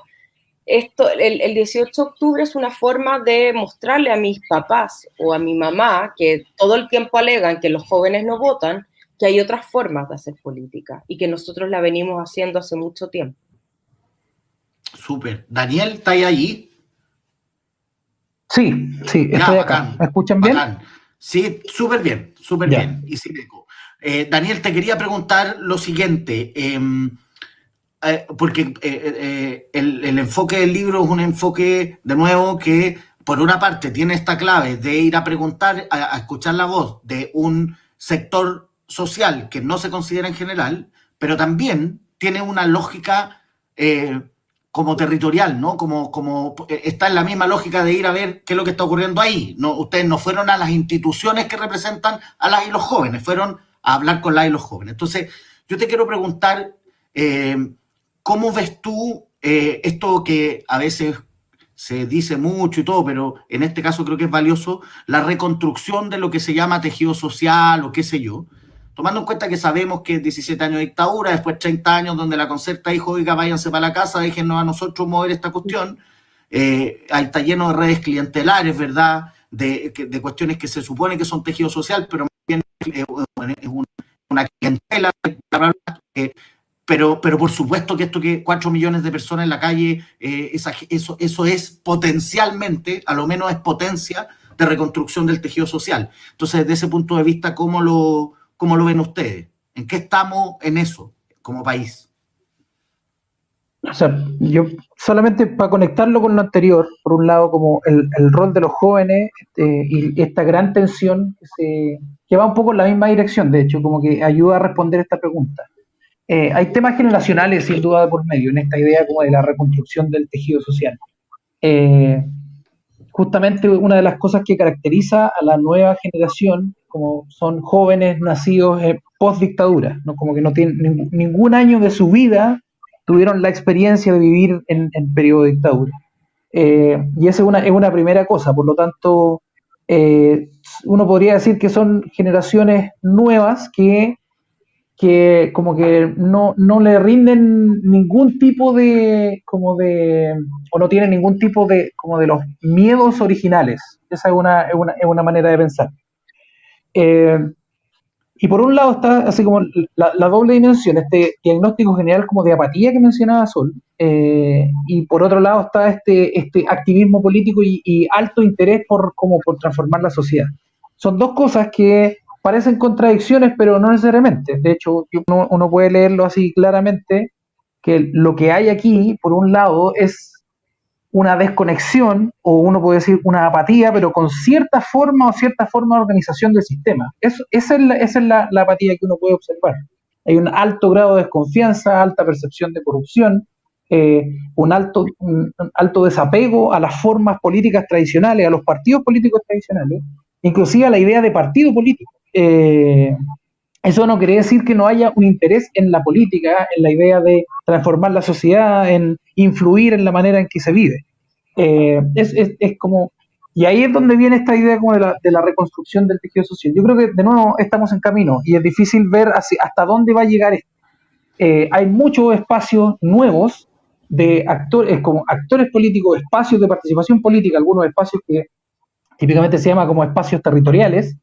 el 18 de octubre es una forma de mostrarle a mis papás o a mi mamá, que todo el tiempo alegan que los jóvenes no votan, que hay otras formas de hacer política y que nosotros la venimos haciendo hace mucho tiempo. Súper. Daniel, ¿está ahí? Sí, estoy acá. ¿Me escuchan bien? Sí, súper bien, y sin eco. Daniel, te quería preguntar lo siguiente, porque el enfoque del libro es un enfoque, de nuevo, que por una parte tiene esta clave de ir a preguntar, a escuchar la voz de un sector social que no se considera en general, pero también tiene una lógica como territorial, ¿no? Como está en la misma lógica de ir a ver qué es lo que está ocurriendo ahí. No, ustedes no fueron a las instituciones que representan a las y los jóvenes, fueron a hablar con las y los jóvenes. Entonces, yo te quiero preguntar, ¿cómo ves tú esto que a veces se dice mucho y todo, pero en este caso creo que es valioso, la reconstrucción de lo que se llama tejido social o qué sé yo? Tomando en cuenta que sabemos que 17 años de dictadura, después 30 años donde la Concerta dijo, oiga, váyanse para la casa, déjennos a nosotros mover esta cuestión. Ahí está lleno de redes clientelares, ¿verdad? De cuestiones que se supone que son tejido social, pero más bien es una clientela, pero por supuesto que esto que 4 millones de personas en la calle, eso es potencialmente, a lo menos es potencia de reconstrucción del tejido social. Entonces, desde ese punto de vista, ¿cómo lo ven ustedes? ¿En qué estamos en eso como país? O sea, yo solamente para conectarlo con lo anterior, por un lado como el rol de los jóvenes y esta gran tensión que va un poco en la misma dirección, de hecho, como que ayuda a responder esta pregunta. Hay temas generacionales sin duda de por medio en esta idea como de la reconstrucción del tejido social. Justamente una de las cosas que caracteriza a la nueva generación, como son jóvenes nacidos post dictadura, ¿no? Como que no tienen ningún año de su vida tuvieron la experiencia de vivir en periodo de dictadura. Y esa es una primera cosa, por lo tanto, uno podría decir que son generaciones nuevas que como que no le rinden ningún tipo o no tienen ningún tipo como de los miedos originales. Esa es una manera de pensar. Y por un lado está así como la doble dimensión, este diagnóstico general como de apatía que mencionaba Sol, y por otro lado está este activismo político y alto interés por transformar la sociedad. Son dos cosas que parecen contradicciones, pero no necesariamente. De hecho, uno puede leerlo así claramente, que lo que hay aquí, por un lado, es una desconexión, o uno puede decir una apatía, pero con cierta forma de organización del sistema. Esa es la apatía que uno puede observar. Hay un alto grado de desconfianza, alta percepción de corrupción, un alto desapego a las formas políticas tradicionales, a los partidos políticos tradicionales, inclusive a la idea de partido político. Eso no quiere decir que no haya un interés en la política, en la idea de transformar la sociedad, en influir en la manera en que se vive. Es como, y ahí es donde viene esta idea como de la reconstrucción del tejido social. Yo creo que de nuevo estamos en camino y es difícil ver hasta dónde va a llegar esto. Hay muchos espacios nuevos de actores, como actores políticos, espacios de participación política, algunos espacios que típicamente se llama como espacios territoriales,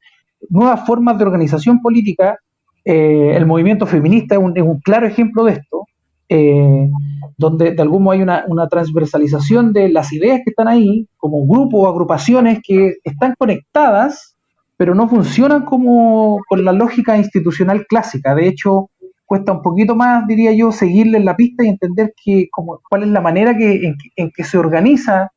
nuevas formas de organización política. El movimiento feminista es un claro ejemplo de esto, donde de algún modo hay una transversalización de las ideas que están ahí, como grupos o agrupaciones que están conectadas, pero no funcionan como con la lógica institucional clásica. De hecho, cuesta un poquito más, diría yo, seguirle en la pista y entender cuál es la manera en que se organiza,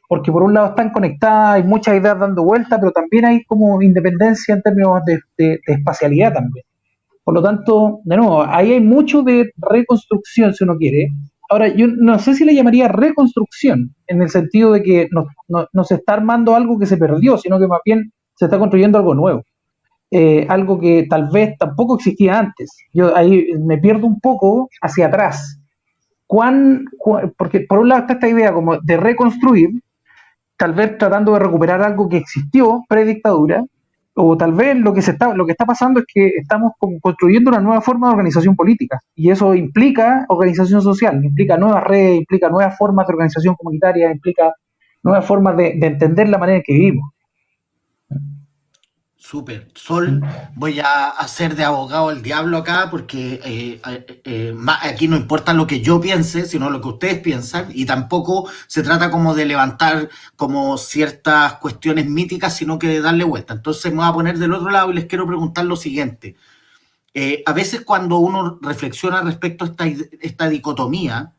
porque por un lado están conectadas, hay muchas ideas dando vuelta, pero también hay como independencia en términos de espacialidad también. Por lo tanto, de nuevo, ahí hay mucho de reconstrucción, si uno quiere. Ahora, yo no sé si le llamaría reconstrucción, en el sentido de que no se está armando algo que se perdió, sino que más bien se está construyendo algo nuevo. Algo que tal vez tampoco existía antes. Yo ahí me pierdo un poco hacia atrás. Porque por un lado está esta idea como de reconstruir, tal vez tratando de recuperar algo que existió pre-dictadura, o tal vez lo que está pasando es que estamos como construyendo una nueva forma de organización política, y eso implica organización social, implica nuevas redes, implica nuevas formas de organización comunitaria, implica nuevas formas de entender la manera en que vivimos. Súper. Sol, voy a hacer de abogado el diablo acá porque aquí no importa lo que yo piense, sino lo que ustedes piensan, y tampoco se trata como de levantar como ciertas cuestiones míticas, sino que de darle vuelta. Entonces me voy a poner del otro lado y les quiero preguntar lo siguiente. A veces cuando uno reflexiona respecto a esta dicotomía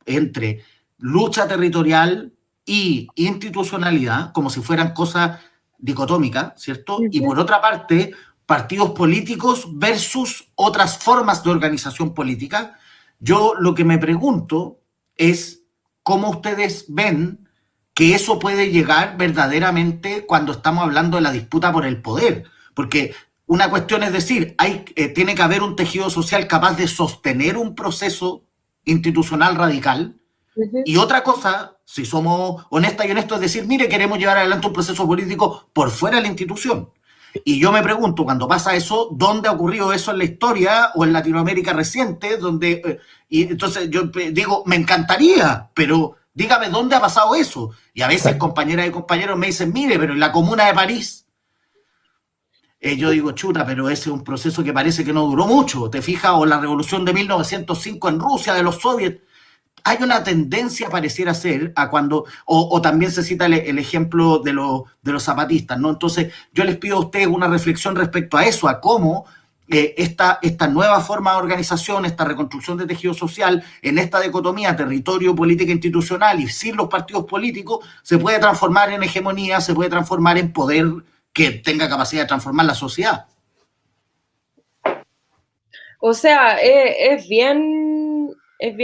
entre lucha territorial y institucionalidad, como si fueran cosas dicotómica, ¿cierto? Y por otra parte, partidos políticos versus otras formas de organización política. Yo lo que me pregunto es cómo ustedes ven que eso puede llegar verdaderamente cuando estamos hablando de la disputa por el poder. Porque una cuestión es decir, tiene que haber un tejido social capaz de sostener un proceso institucional radical. Y otra cosa, si somos honestas y honestos, es decir, mire, queremos llevar adelante un proceso político por fuera de la institución. Y yo me pregunto, cuando pasa eso, ¿dónde ha ocurrido eso en la historia o en Latinoamérica reciente? Y entonces yo digo, me encantaría, pero dígame dónde ha pasado eso. Y a veces compañeras y compañeros me dicen, mire, pero en la Comuna de París. Yo digo, chuta, pero ese es un proceso que parece que no duró mucho. ¿Te fijas? O la revolución de 1905 en Rusia, de los soviets. Hay una tendencia, pareciera ser, a cuando, o también se cita el ejemplo de los zapatistas, ¿no? Entonces, yo les pido a ustedes una reflexión respecto a eso, a cómo esta nueva forma de organización, esta reconstrucción de tejido social, en esta dicotomía territorio, política, institucional y sin los partidos políticos, se puede transformar en hegemonía, se puede transformar en poder que tenga capacidad de transformar la sociedad. O sea, es bien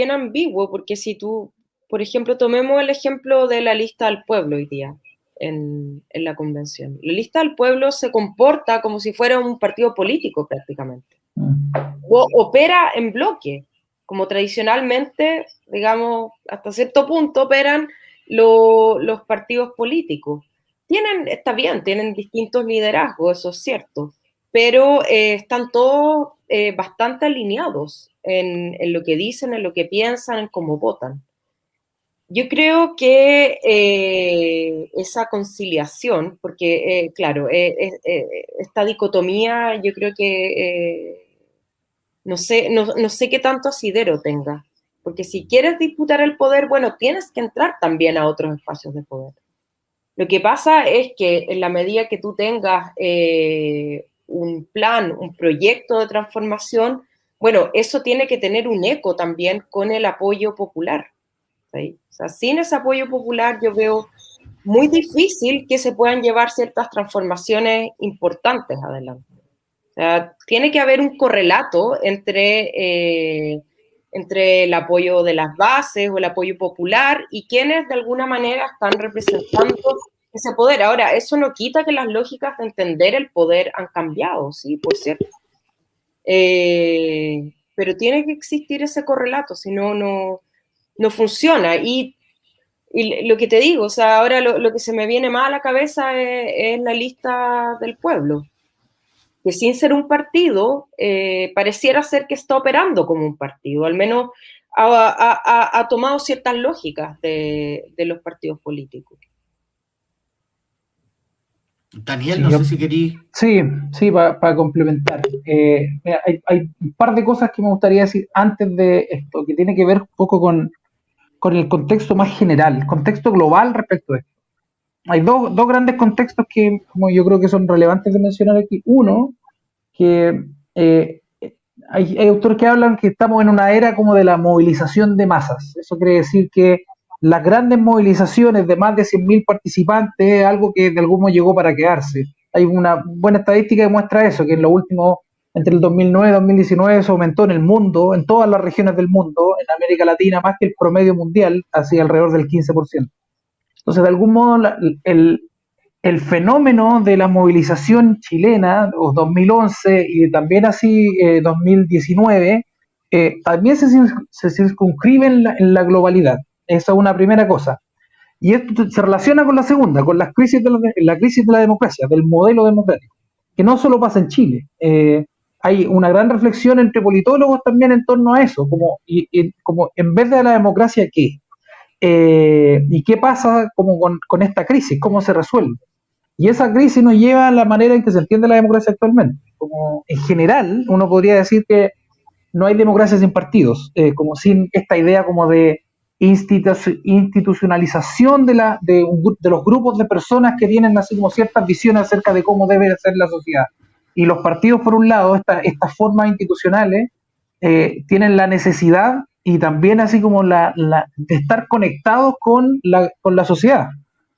ambiguo, porque si tú, por ejemplo, tomemos el ejemplo de la lista del pueblo hoy día en la convención. La lista del pueblo se comporta como si fuera un partido político prácticamente. O opera en bloque, como tradicionalmente, digamos, hasta cierto punto operan los partidos políticos. Está bien, tienen distintos liderazgos, eso es cierto, pero están todos bastante alineados en lo que dicen, en lo que piensan, en cómo votan. Yo creo que esa conciliación, porque claro, esta dicotomía, yo creo que no sé qué tanto asidero tenga, porque si quieres disputar el poder, bueno, tienes que entrar también a otros espacios de poder. Lo que pasa es que en la medida que tú tengas un plan, un proyecto de transformación, bueno, eso tiene que tener un eco también con el apoyo popular, ¿sí? O sea, sin ese apoyo popular yo veo muy difícil que se puedan llevar ciertas transformaciones importantes adelante. O sea, tiene que haber un correlato entre el apoyo de las bases o el apoyo popular y quienes de alguna manera están representando ese poder. Ahora, eso no quita que las lógicas de entender el poder han cambiado, sí, por cierto. Pero tiene que existir ese correlato, si no, no funciona. Y lo que te digo, o sea, ahora lo que se me viene más a la cabeza es la lista del pueblo, que sin ser un partido, pareciera ser que está operando como un partido, al menos ha tomado ciertas lógicas de los partidos políticos. Daniel, no sé si querías... Sí, para complementar. Mira, hay un par de cosas que me gustaría decir antes de esto, que tiene que ver un poco con el contexto más general, el contexto global respecto a esto. Hay dos grandes contextos que como yo creo que son relevantes de mencionar aquí. Uno, que hay autores que hablan que estamos en una era como de la movilización de masas. Eso quiere decir que las grandes movilizaciones de más de 100.000 participantes es algo que de algún modo llegó para quedarse. Hay una buena estadística que muestra eso, que en lo último, entre el 2009 y 2019, se aumentó en el mundo, en todas las regiones del mundo, en América Latina, más que el promedio mundial, así alrededor del 15%. Entonces, de algún modo, el fenómeno de la movilización chilena, 2011 y también así 2019, también se circunscribe en la globalidad. Esa es una primera cosa. Y esto se relaciona con la segunda, con la crisis de la democracia, del modelo democrático. que no solo pasa en Chile. Hay una gran reflexión entre politólogos también en torno a eso, como en vez de la democracia, ¿qué? ¿Y qué pasa como con esta crisis? ¿Cómo se resuelve? Y esa crisis nos lleva a la manera en que se entiende la democracia actualmente. Como en general, uno podría decir que no hay democracia sin partidos, como sin esta idea como de institucionalización de los grupos de personas que tienen así como ciertas visiones acerca de cómo debe ser la sociedad. Y los partidos, por un lado, estas formas institucionales, tienen la necesidad y también así como de estar conectados con la sociedad.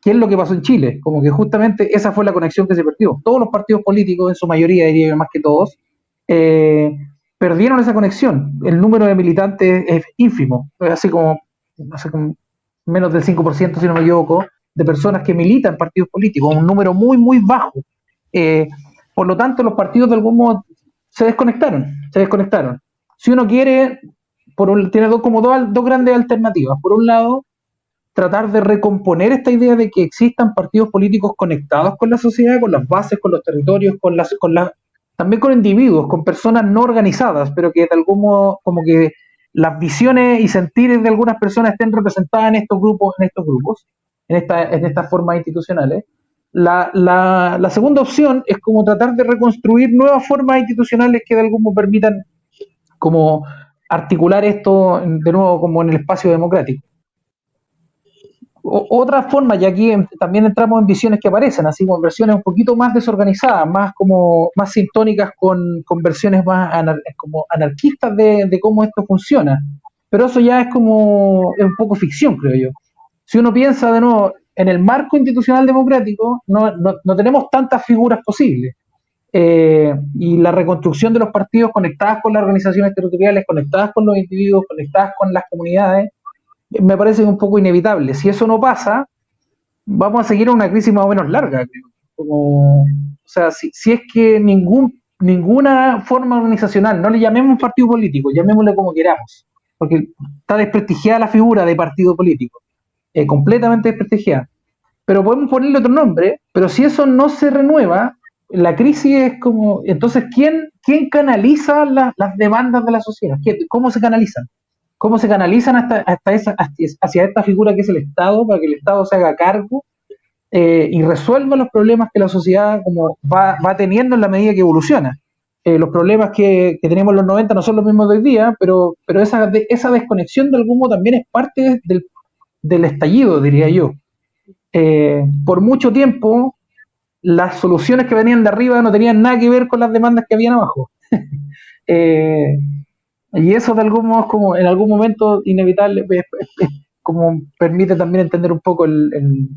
¿Qué es lo que pasó en Chile? Como que justamente esa fue la conexión que se perdió. Todos los partidos políticos, en su mayoría, diría yo más que todos, perdieron esa conexión. El número de militantes es ínfimo, así como, no sé, como menos del 5%, si no me equivoco, de personas que militan en partidos políticos, un número muy, muy bajo. Por lo tanto, los partidos de algún modo se desconectaron. Si uno quiere, tiene dos grandes alternativas. Por un lado, tratar de recomponer esta idea de que existan partidos políticos conectados con la sociedad, con las bases, con los territorios, también con individuos, con personas no organizadas, pero que de algún modo como que las visiones y sentires de algunas personas estén representadas en estos grupos, en estas formas institucionales. La segunda opción es como tratar de reconstruir nuevas formas institucionales que de algún modo permitan como articular esto de nuevo como en el espacio democrático. Otra forma, y aquí también entramos en visiones que aparecen, así como versiones un poquito más desorganizadas, más sintónicas con versiones más como anarquistas de cómo esto funciona. Pero eso ya es un poco ficción, creo yo. Si uno piensa de nuevo en el marco institucional democrático, no tenemos tantas figuras posibles. Y la reconstrucción de los partidos conectadas con las organizaciones territoriales, conectadas con los individuos, conectadas con las comunidades, me parece un poco inevitable. Si eso no pasa, vamos a seguir en una crisis más o menos larga. O sea, si es que ninguna forma organizacional, no le llamemos partido político, llamémosle como queramos, porque está desprestigiada la figura de partido político, completamente desprestigiada. Pero podemos ponerle otro nombre, pero si eso no se renueva, la crisis es como, entonces, ¿quién canaliza las demandas de la sociedad? ¿Cómo se canalizan? ¿Cómo se canalizan hacia esta figura que es el Estado, para que el Estado se haga cargo y resuelva los problemas que la sociedad como va teniendo en la medida que evoluciona? Los problemas que teníamos en los 90 no son los mismos de hoy día, pero esa desconexión de algún modo también es parte del estallido, diría yo. Por mucho tiempo, las soluciones que venían de arriba no tenían nada que ver con las demandas que habían abajo. Y eso de algún modo, como en algún momento inevitable, como permite también entender un poco el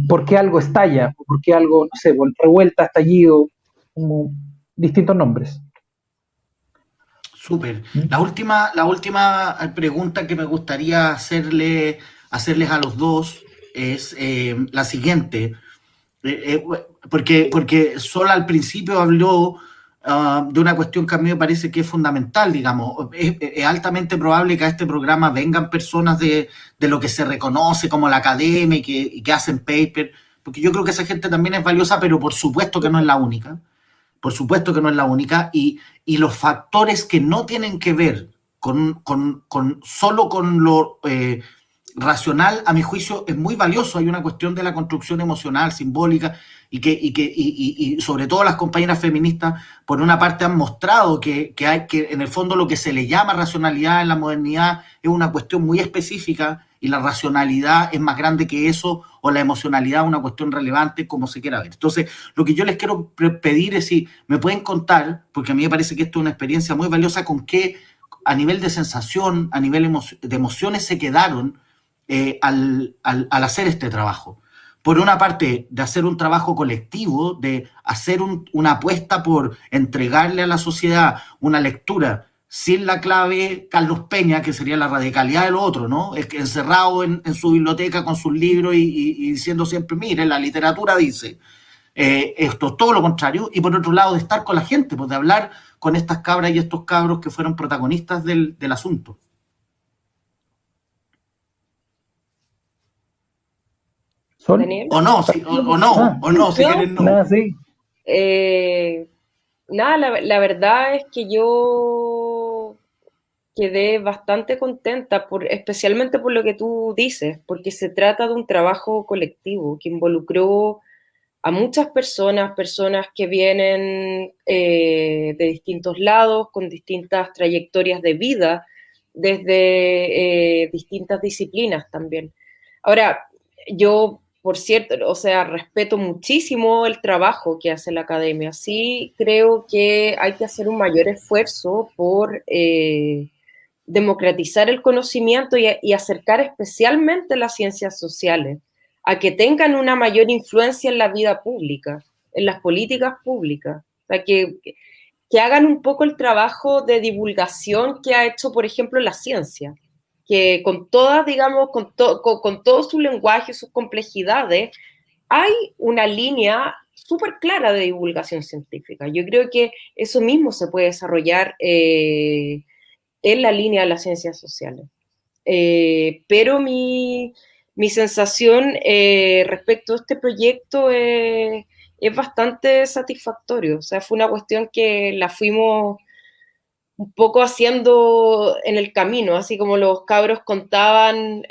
por qué algo estalla, por qué algo, no sé, revuelta, estallido, como distintos nombres. Súper. La última pregunta que me gustaría hacerles a los dos es la siguiente. Porque Sol al principio habló de una cuestión que a mí me parece que es fundamental, digamos. Es altamente probable que a este programa vengan personas de lo que se reconoce como la academia y que hacen paper, porque yo creo que esa gente también es valiosa, pero por supuesto que no es la única. Por supuesto que no es la única. Y los factores que no tienen que ver solo con lo racional, a mi juicio, es muy valioso. Hay una cuestión de la construcción emocional, simbólica, y sobre todo las compañeras feministas, por una parte, han mostrado que en el fondo lo que se le llama racionalidad en la modernidad es una cuestión muy específica, y la racionalidad es más grande que eso, o la emocionalidad es una cuestión relevante, como se quiera ver. Entonces, lo que yo les quiero pedir es si me pueden contar, porque a mí me parece que esto es una experiencia muy valiosa, con qué, a nivel de sensación, a nivel de emociones, se quedaron al hacer este trabajo. Por una parte, de hacer un trabajo colectivo, de hacer una apuesta por entregarle a la sociedad una lectura sin la clave Carlos Peña, que sería la radicalidad de lo otro, ¿no? Es que encerrado en su biblioteca con sus libros y diciendo siempre, mire, la literatura dice, esto es todo lo contrario. Y por otro lado, de estar con la gente, pues de hablar con estas cabras y estos cabros que fueron protagonistas del asunto. ¿Daniel? O no, si quieren no. Sí. nada, la verdad es que yo quedé bastante contenta, especialmente por lo que tú dices, porque se trata de un trabajo colectivo que involucró a muchas personas, personas que vienen de distintos lados, con distintas trayectorias de vida, desde distintas disciplinas también. Ahora, yo, por cierto, o sea, respeto muchísimo el trabajo que hace la academia. Sí creo que hay que hacer un mayor esfuerzo por democratizar el conocimiento y acercar especialmente las ciencias sociales a que tengan una mayor influencia en la vida pública, en las políticas públicas. O sea, que hagan un poco el trabajo de divulgación que ha hecho, por ejemplo, la ciencia, que con todas, digamos, con todo su lenguaje, sus complejidades, hay una línea súper clara de divulgación científica. Yo creo que eso mismo se puede desarrollar en la línea de las ciencias sociales. Pero mi sensación respecto a este proyecto es bastante satisfactorio. O sea, fue una cuestión que la fuimos un poco haciendo en el camino, así como los cabros contaban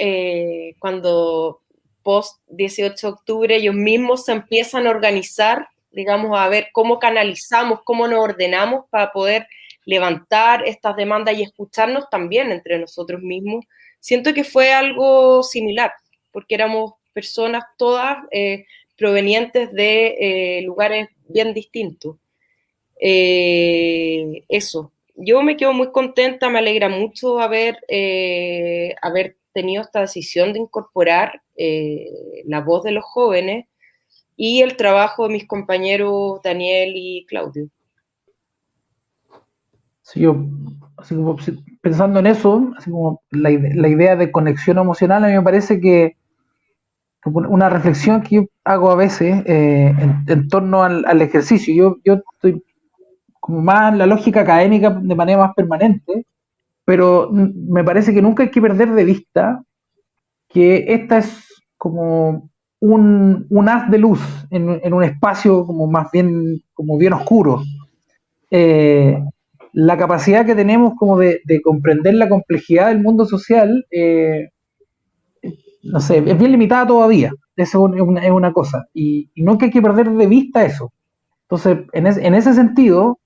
cuando post 18 de octubre ellos mismos se empiezan a organizar, digamos, a ver cómo canalizamos, cómo nos ordenamos para poder levantar estas demandas y escucharnos también entre nosotros mismos. Siento que fue algo similar, porque éramos personas todas provenientes de lugares bien distintos. Eso. Yo me quedo muy contenta, me alegra mucho haber tenido esta decisión de incorporar la voz de los jóvenes y el trabajo de mis compañeros Daniel y Claudio. Sí, yo, así como pensando en eso, así como la idea de conexión emocional, a mí me parece que una reflexión que yo hago a veces en torno al ejercicio. Yo estoy como más en la lógica académica de manera más permanente, pero me parece que nunca hay que perder de vista que esta es como un haz de luz en un espacio como bien oscuro. Eh, la capacidad que tenemos como de comprender la complejidad del mundo social, no sé, es bien limitada todavía. Eso es una cosa. Y nunca hay que perder de vista eso. Entonces, en ese sentido,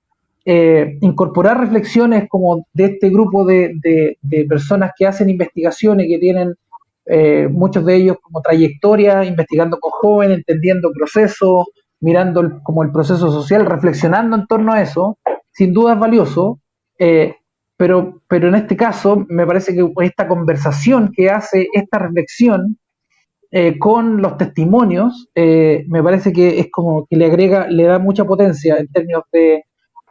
incorporar reflexiones como de este grupo de personas que hacen investigaciones, que tienen muchos de ellos como trayectoria, investigando con jóvenes, entendiendo procesos, mirando como el proceso social, reflexionando en torno a eso, sin duda es valioso, pero en este caso me parece que esta conversación que hace esta reflexión con los testimonios, me parece que es como que le da mucha potencia en términos de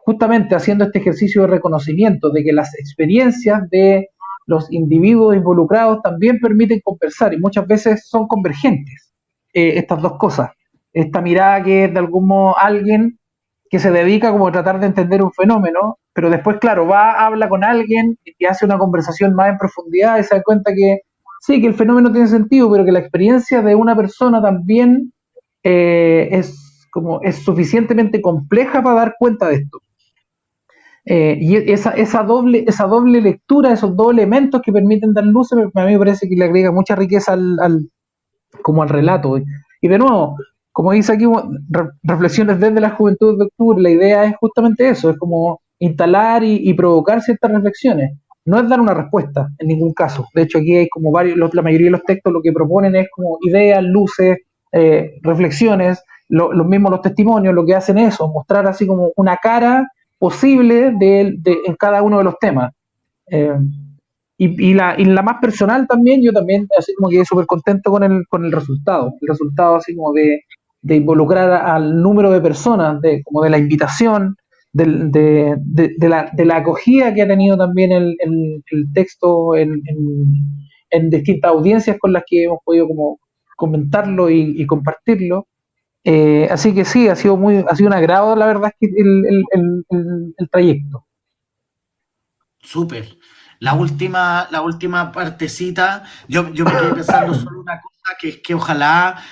justamente haciendo este ejercicio de reconocimiento de que las experiencias de los individuos involucrados también permiten conversar y muchas veces son convergentes estas dos cosas. Esta mirada que es de algún modo alguien que se dedica como a tratar de entender un fenómeno, pero después, claro, habla con alguien y hace una conversación más en profundidad y se da cuenta que sí, que el fenómeno tiene sentido, pero que la experiencia de una persona también es suficientemente compleja para dar cuenta de esto. Y esa doble lectura, esos dos elementos que permiten dar luz, a mí me parece que le agrega mucha riqueza como al relato. Y de nuevo, como dice aquí, reflexiones desde la juventud de octubre, la idea es justamente eso, es como instalar y provocar ciertas reflexiones. No es dar una respuesta en ningún caso. De hecho, aquí hay como la mayoría de los textos lo que proponen es como ideas, luces, reflexiones. Los mismos los testimonios lo que hacen es eso, mostrar así como una cara posible en cada uno de los temas. Y la más personal también, yo también así como quedé súper contento con el resultado. El resultado así como de involucrar al número de personas, como de la invitación, de la acogida que ha tenido también el texto en distintas audiencias con las que hemos podido como comentarlo y compartirlo. Así que sí, ha sido un agrado, la verdad, es que el trayecto. Súper. La última partecita, yo me quedé pensando solo una cosa que es que ojalá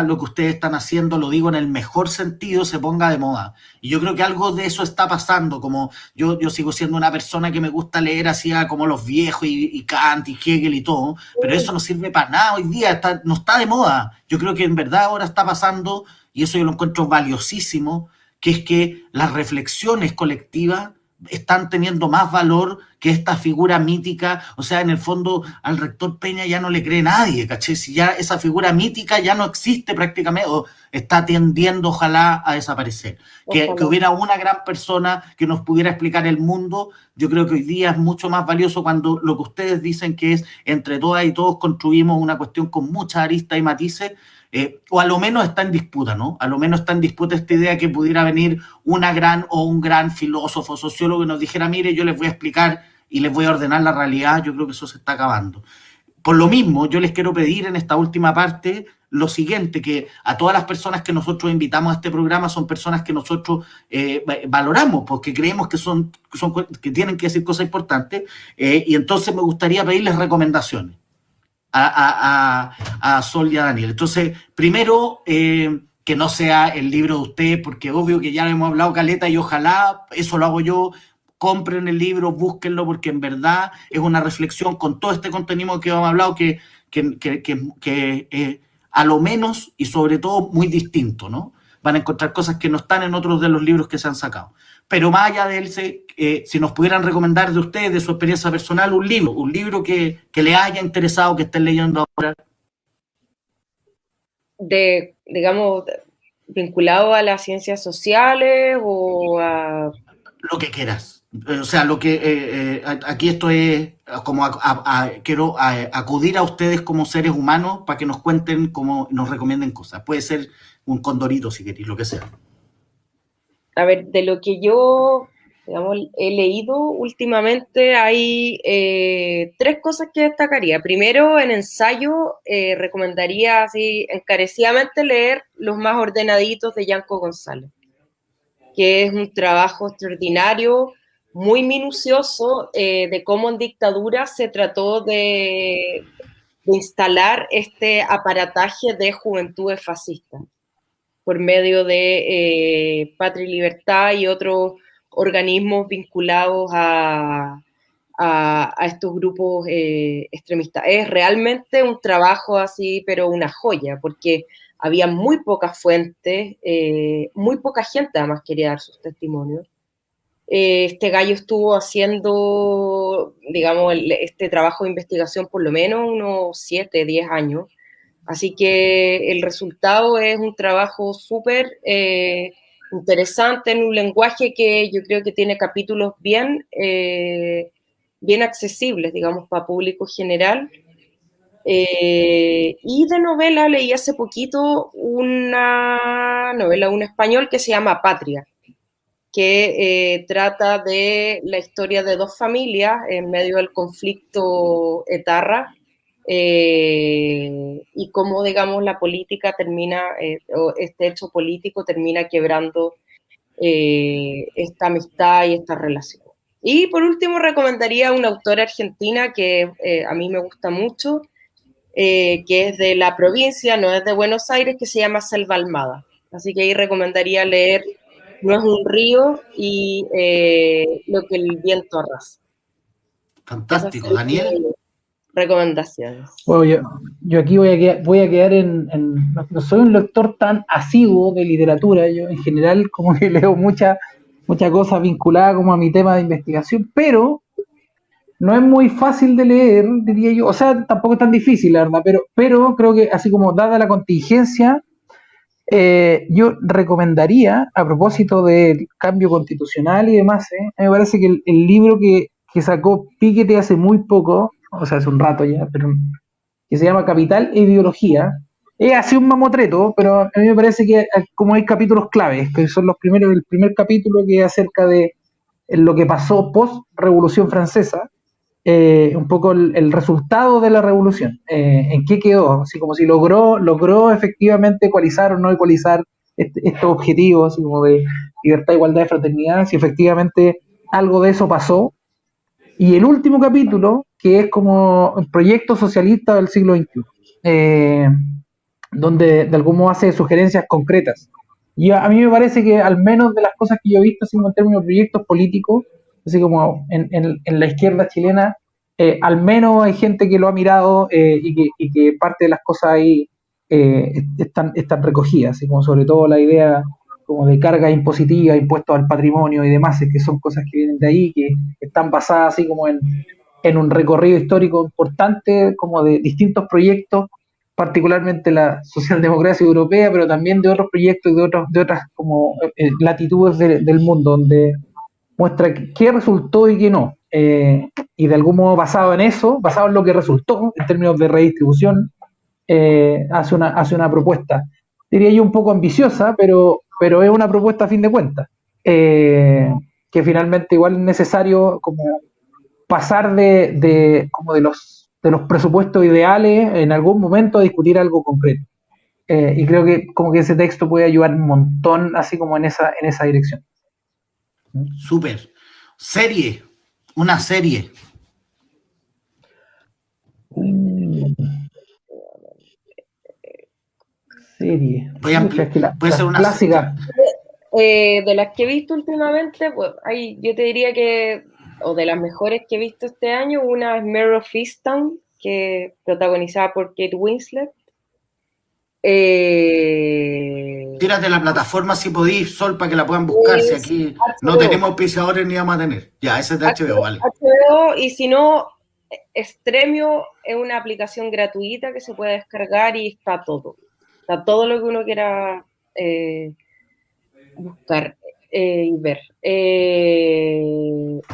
lo que ustedes están haciendo, lo digo en el mejor sentido, se ponga de moda. Y yo creo que algo de eso está pasando, como yo sigo siendo una persona que me gusta leer así como los viejos y Kant y Hegel y todo, pero eso no sirve para nada hoy día, no está de moda. Yo creo que en verdad ahora está pasando, y eso yo lo encuentro valiosísimo, que es que las reflexiones colectivas están teniendo más valor que esta figura mítica. O sea, en el fondo al rector Peña ya no le cree nadie, ¿caché? Si ya esa figura mítica ya no existe prácticamente, o está tendiendo ojalá a desaparecer. Que hubiera una gran persona que nos pudiera explicar el mundo. Yo creo que hoy día es mucho más valioso cuando lo que ustedes dicen que es entre todas y todos construimos una cuestión con muchas aristas y matices. O a lo menos está en disputa, ¿no? A lo menos está en disputa esta idea que pudiera venir un gran filósofo, sociólogo y nos dijera, mire, yo les voy a explicar y les voy a ordenar la realidad. Yo creo que eso se está acabando. Por lo mismo, yo les quiero pedir en esta última parte lo siguiente, que a todas las personas que nosotros invitamos a este programa son personas que nosotros valoramos, porque creemos que tienen que decir cosas importantes, y entonces me gustaría pedirles recomendaciones a Sol y a Daniel. Entonces, primero, que no sea el libro de usted, porque obvio que ya lo hemos hablado caleta y ojalá, eso lo hago yo, compren el libro, búsquenlo, porque en verdad es una reflexión con todo este contenido que hemos hablado que a lo menos y sobre todo muy distinto, ¿no? Van a encontrar cosas que no están en otros de los libros que se han sacado. Pero más allá de él, si nos pudieran recomendar de ustedes, de su experiencia personal, un libro que les haya interesado, que estén leyendo ahora. Digamos, vinculado a las ciencias sociales o a... Lo que quieras. O sea, aquí esto es como quiero acudir a ustedes como seres humanos para que nos cuenten, como nos recomienden cosas. Puede ser un condorito si queréis, lo que sea. A ver, de lo que yo, digamos, he leído últimamente, hay 3 cosas que destacaría. Primero, en ensayo, recomendaría así encarecidamente leer Los más ordenaditos de Yanko González, que es un trabajo extraordinario, muy minucioso, de cómo en dictadura se trató de instalar este aparataje de juventudes fascistas por medio de Patria y Libertad y otros organismos vinculados a estos grupos extremistas. Es realmente un trabajo así, pero una joya, porque había muy pocas fuentes, muy poca gente además quería dar sus testimonios. Este gallo estuvo haciendo, digamos, este trabajo de investigación por lo menos unos 7, 10 años. Así que el resultado es un trabajo súper interesante en un lenguaje que yo creo que tiene capítulos bien accesibles, digamos, para público general. Y de novela leí hace poquito una novela, un español que se llama Patria, que trata de la historia de 2 familias en medio del conflicto etarra, y cómo, digamos, la política termina, o este hecho político termina quebrando esta amistad y esta relación. Y por último recomendaría una autora argentina que a mí me gusta mucho, que es de la provincia, no es de Buenos Aires, que se llama Selva Almada. Así que ahí recomendaría leer No es un río y Lo que el viento arrasa. Fantástico, Daniel. Recomendaciones. Bueno, yo aquí voy a quedar no soy un lector tan asiduo de literatura, yo en general como que leo muchas cosas vinculadas como a mi tema de investigación, pero no es muy fácil de leer, diría yo, o sea, tampoco es tan difícil, la verdad, pero creo que así como dada la contingencia, yo recomendaría, a propósito del cambio constitucional y demás, me parece que el libro que sacó Piketty hace muy poco, o sea, hace un rato ya, pero que se llama Capital e Ideología, es así un mamotreto, pero a mí me parece que como hay capítulos claves, que son el primer capítulo que es acerca de lo que pasó post-Revolución Francesa, un poco el resultado de la revolución, en qué quedó, así como si logró efectivamente ecualizar o no ecualizar estos objetivos, así como de libertad, igualdad y fraternidad, si efectivamente algo de eso pasó. Y el último capítulo, que es como un proyecto socialista del siglo XXI. donde de algún modo hace sugerencias concretas. Y a mí me parece que al menos de las cosas que yo he visto, así como en términos de proyectos políticos, así como en la izquierda chilena, al menos hay gente que lo ha mirado y que parte de las cosas ahí están recogidas, así como sobre todo la idea como de carga impositiva, impuestos al patrimonio y demás, es que son cosas que vienen de ahí, que están basadas así como en un recorrido histórico importante, como de distintos proyectos, particularmente la socialdemocracia europea, pero también de otros proyectos y de otras como latitudes del mundo, donde muestra qué resultó y qué no. Y de algún modo basado en eso, basado en lo que resultó en términos de redistribución, hace una propuesta, diría yo un poco ambiciosa, pero es una propuesta a fin de cuentas, que finalmente igual es necesario como pasar como de los presupuestos ideales en algún momento a discutir algo concreto. Y creo que como que ese texto puede ayudar un montón así como en esa dirección. Súper. Una serie. Serie. Puede ser una clásica. De las que he visto últimamente, pues yo te diría que, o de las mejores que he visto este año, una es Mare of Easttown, que es protagonizada por Kate Winslet. Tírate la plataforma si podís, Sol, para que la puedan buscar, si aquí HBO. No tenemos auspiciadores ni vamos a tener. Ya, ese es de HBO, vale. HBO, y si no, Stremio es una aplicación gratuita que se puede descargar y está todo. Está todo lo que uno quiera buscar y ver.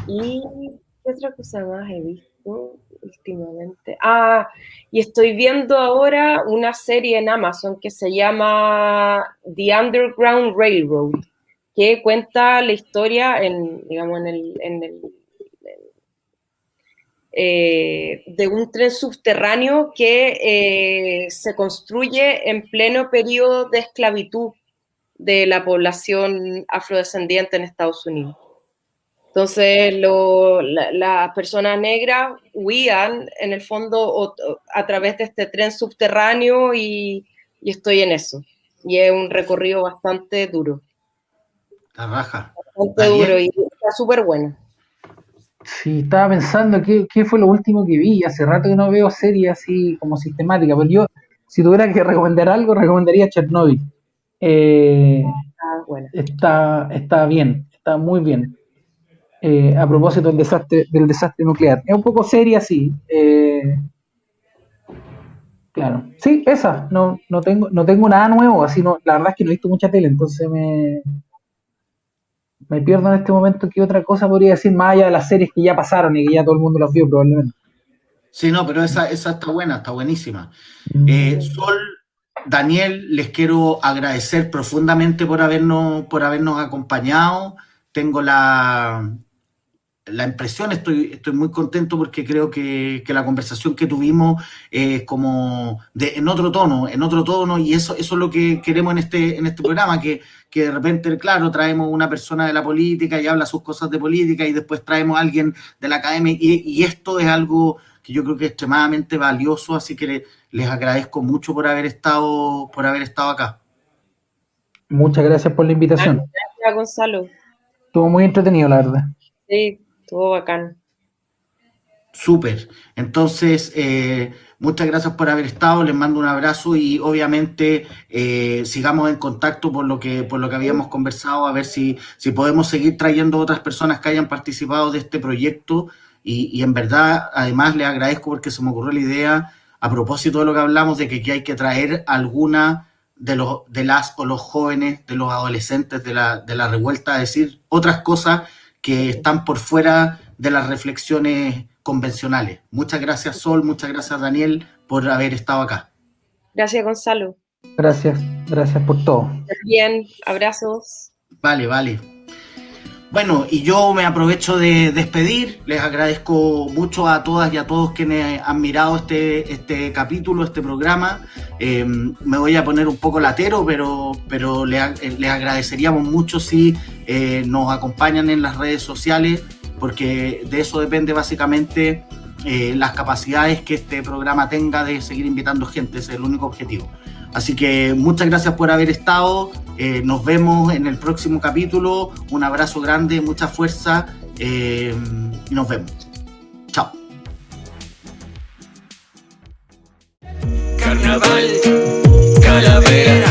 ¿Y qué otra cosa más he visto últimamente? Y estoy viendo ahora una serie en Amazon que se llama The Underground Railroad, que cuenta la historia de un tren subterráneo que se construye en pleno periodo de esclavitud de la población afrodescendiente en Estados Unidos. Entonces, las personas negras huían, en el fondo, a través de este tren subterráneo y estoy en eso. Y es un recorrido bastante duro. La raja. Bastante duro y está súper bueno. Sí, estaba pensando qué fue lo último que vi. Hace rato que no veo series así como sistemática, pero yo, si tuviera que recomendar algo, recomendaría Chernobyl. Bueno. Está bien, está muy bien. A propósito del desastre nuclear. Es un poco seria, sí. Claro. Sí, esa. No tengo nada nuevo, así no, la verdad es que no he visto mucha tele, entonces me pierdo en este momento qué otra cosa podría decir más allá de las series que ya pasaron y que ya todo el mundo las vio probablemente. Sí, no, pero esa está buena, está buenísima. Sol, Daniel, les quiero agradecer profundamente por habernos acompañado. Tengo la impresión, estoy muy contento porque creo que la conversación que tuvimos es como en otro tono, y eso es lo que queremos en este programa, que de repente, claro, traemos una persona de la política y habla sus cosas de política y después traemos a alguien de la academia y esto es algo que yo creo que es extremadamente valioso, así que les agradezco mucho por haber estado acá. Muchas gracias por la invitación. Gracias, Gonzalo. Estuvo muy entretenido, la verdad. Sí, estuvo bacán. Súper. Entonces, muchas gracias por haber estado, les mando un abrazo y obviamente sigamos en contacto por lo que habíamos conversado, a ver si podemos seguir trayendo otras personas que hayan participado de este proyecto y en verdad, además les agradezco porque se me ocurrió la idea, a propósito de lo que hablamos, de que hay que traer alguna de las o los jóvenes, de los adolescentes de la revuelta, a decir otras cosas que están por fuera de las reflexiones convencionales. Muchas gracias, Sol, muchas gracias, Daniel, por haber estado acá. Gracias, Gonzalo. Gracias por todo. Bien, abrazos. Vale. Bueno, y yo me aprovecho de despedir. Les agradezco mucho a todas y a todos quienes han mirado este capítulo, este programa. Me voy a poner un poco latero, pero les agradeceríamos mucho si nos acompañan en las redes sociales, porque de eso depende básicamente las capacidades que este programa tenga de seguir invitando gente. Ese es el único objetivo. Así que muchas gracias por haber estado. Nos vemos en el próximo capítulo. Un abrazo grande, mucha fuerza y nos vemos. Chao. Carnaval, calavera.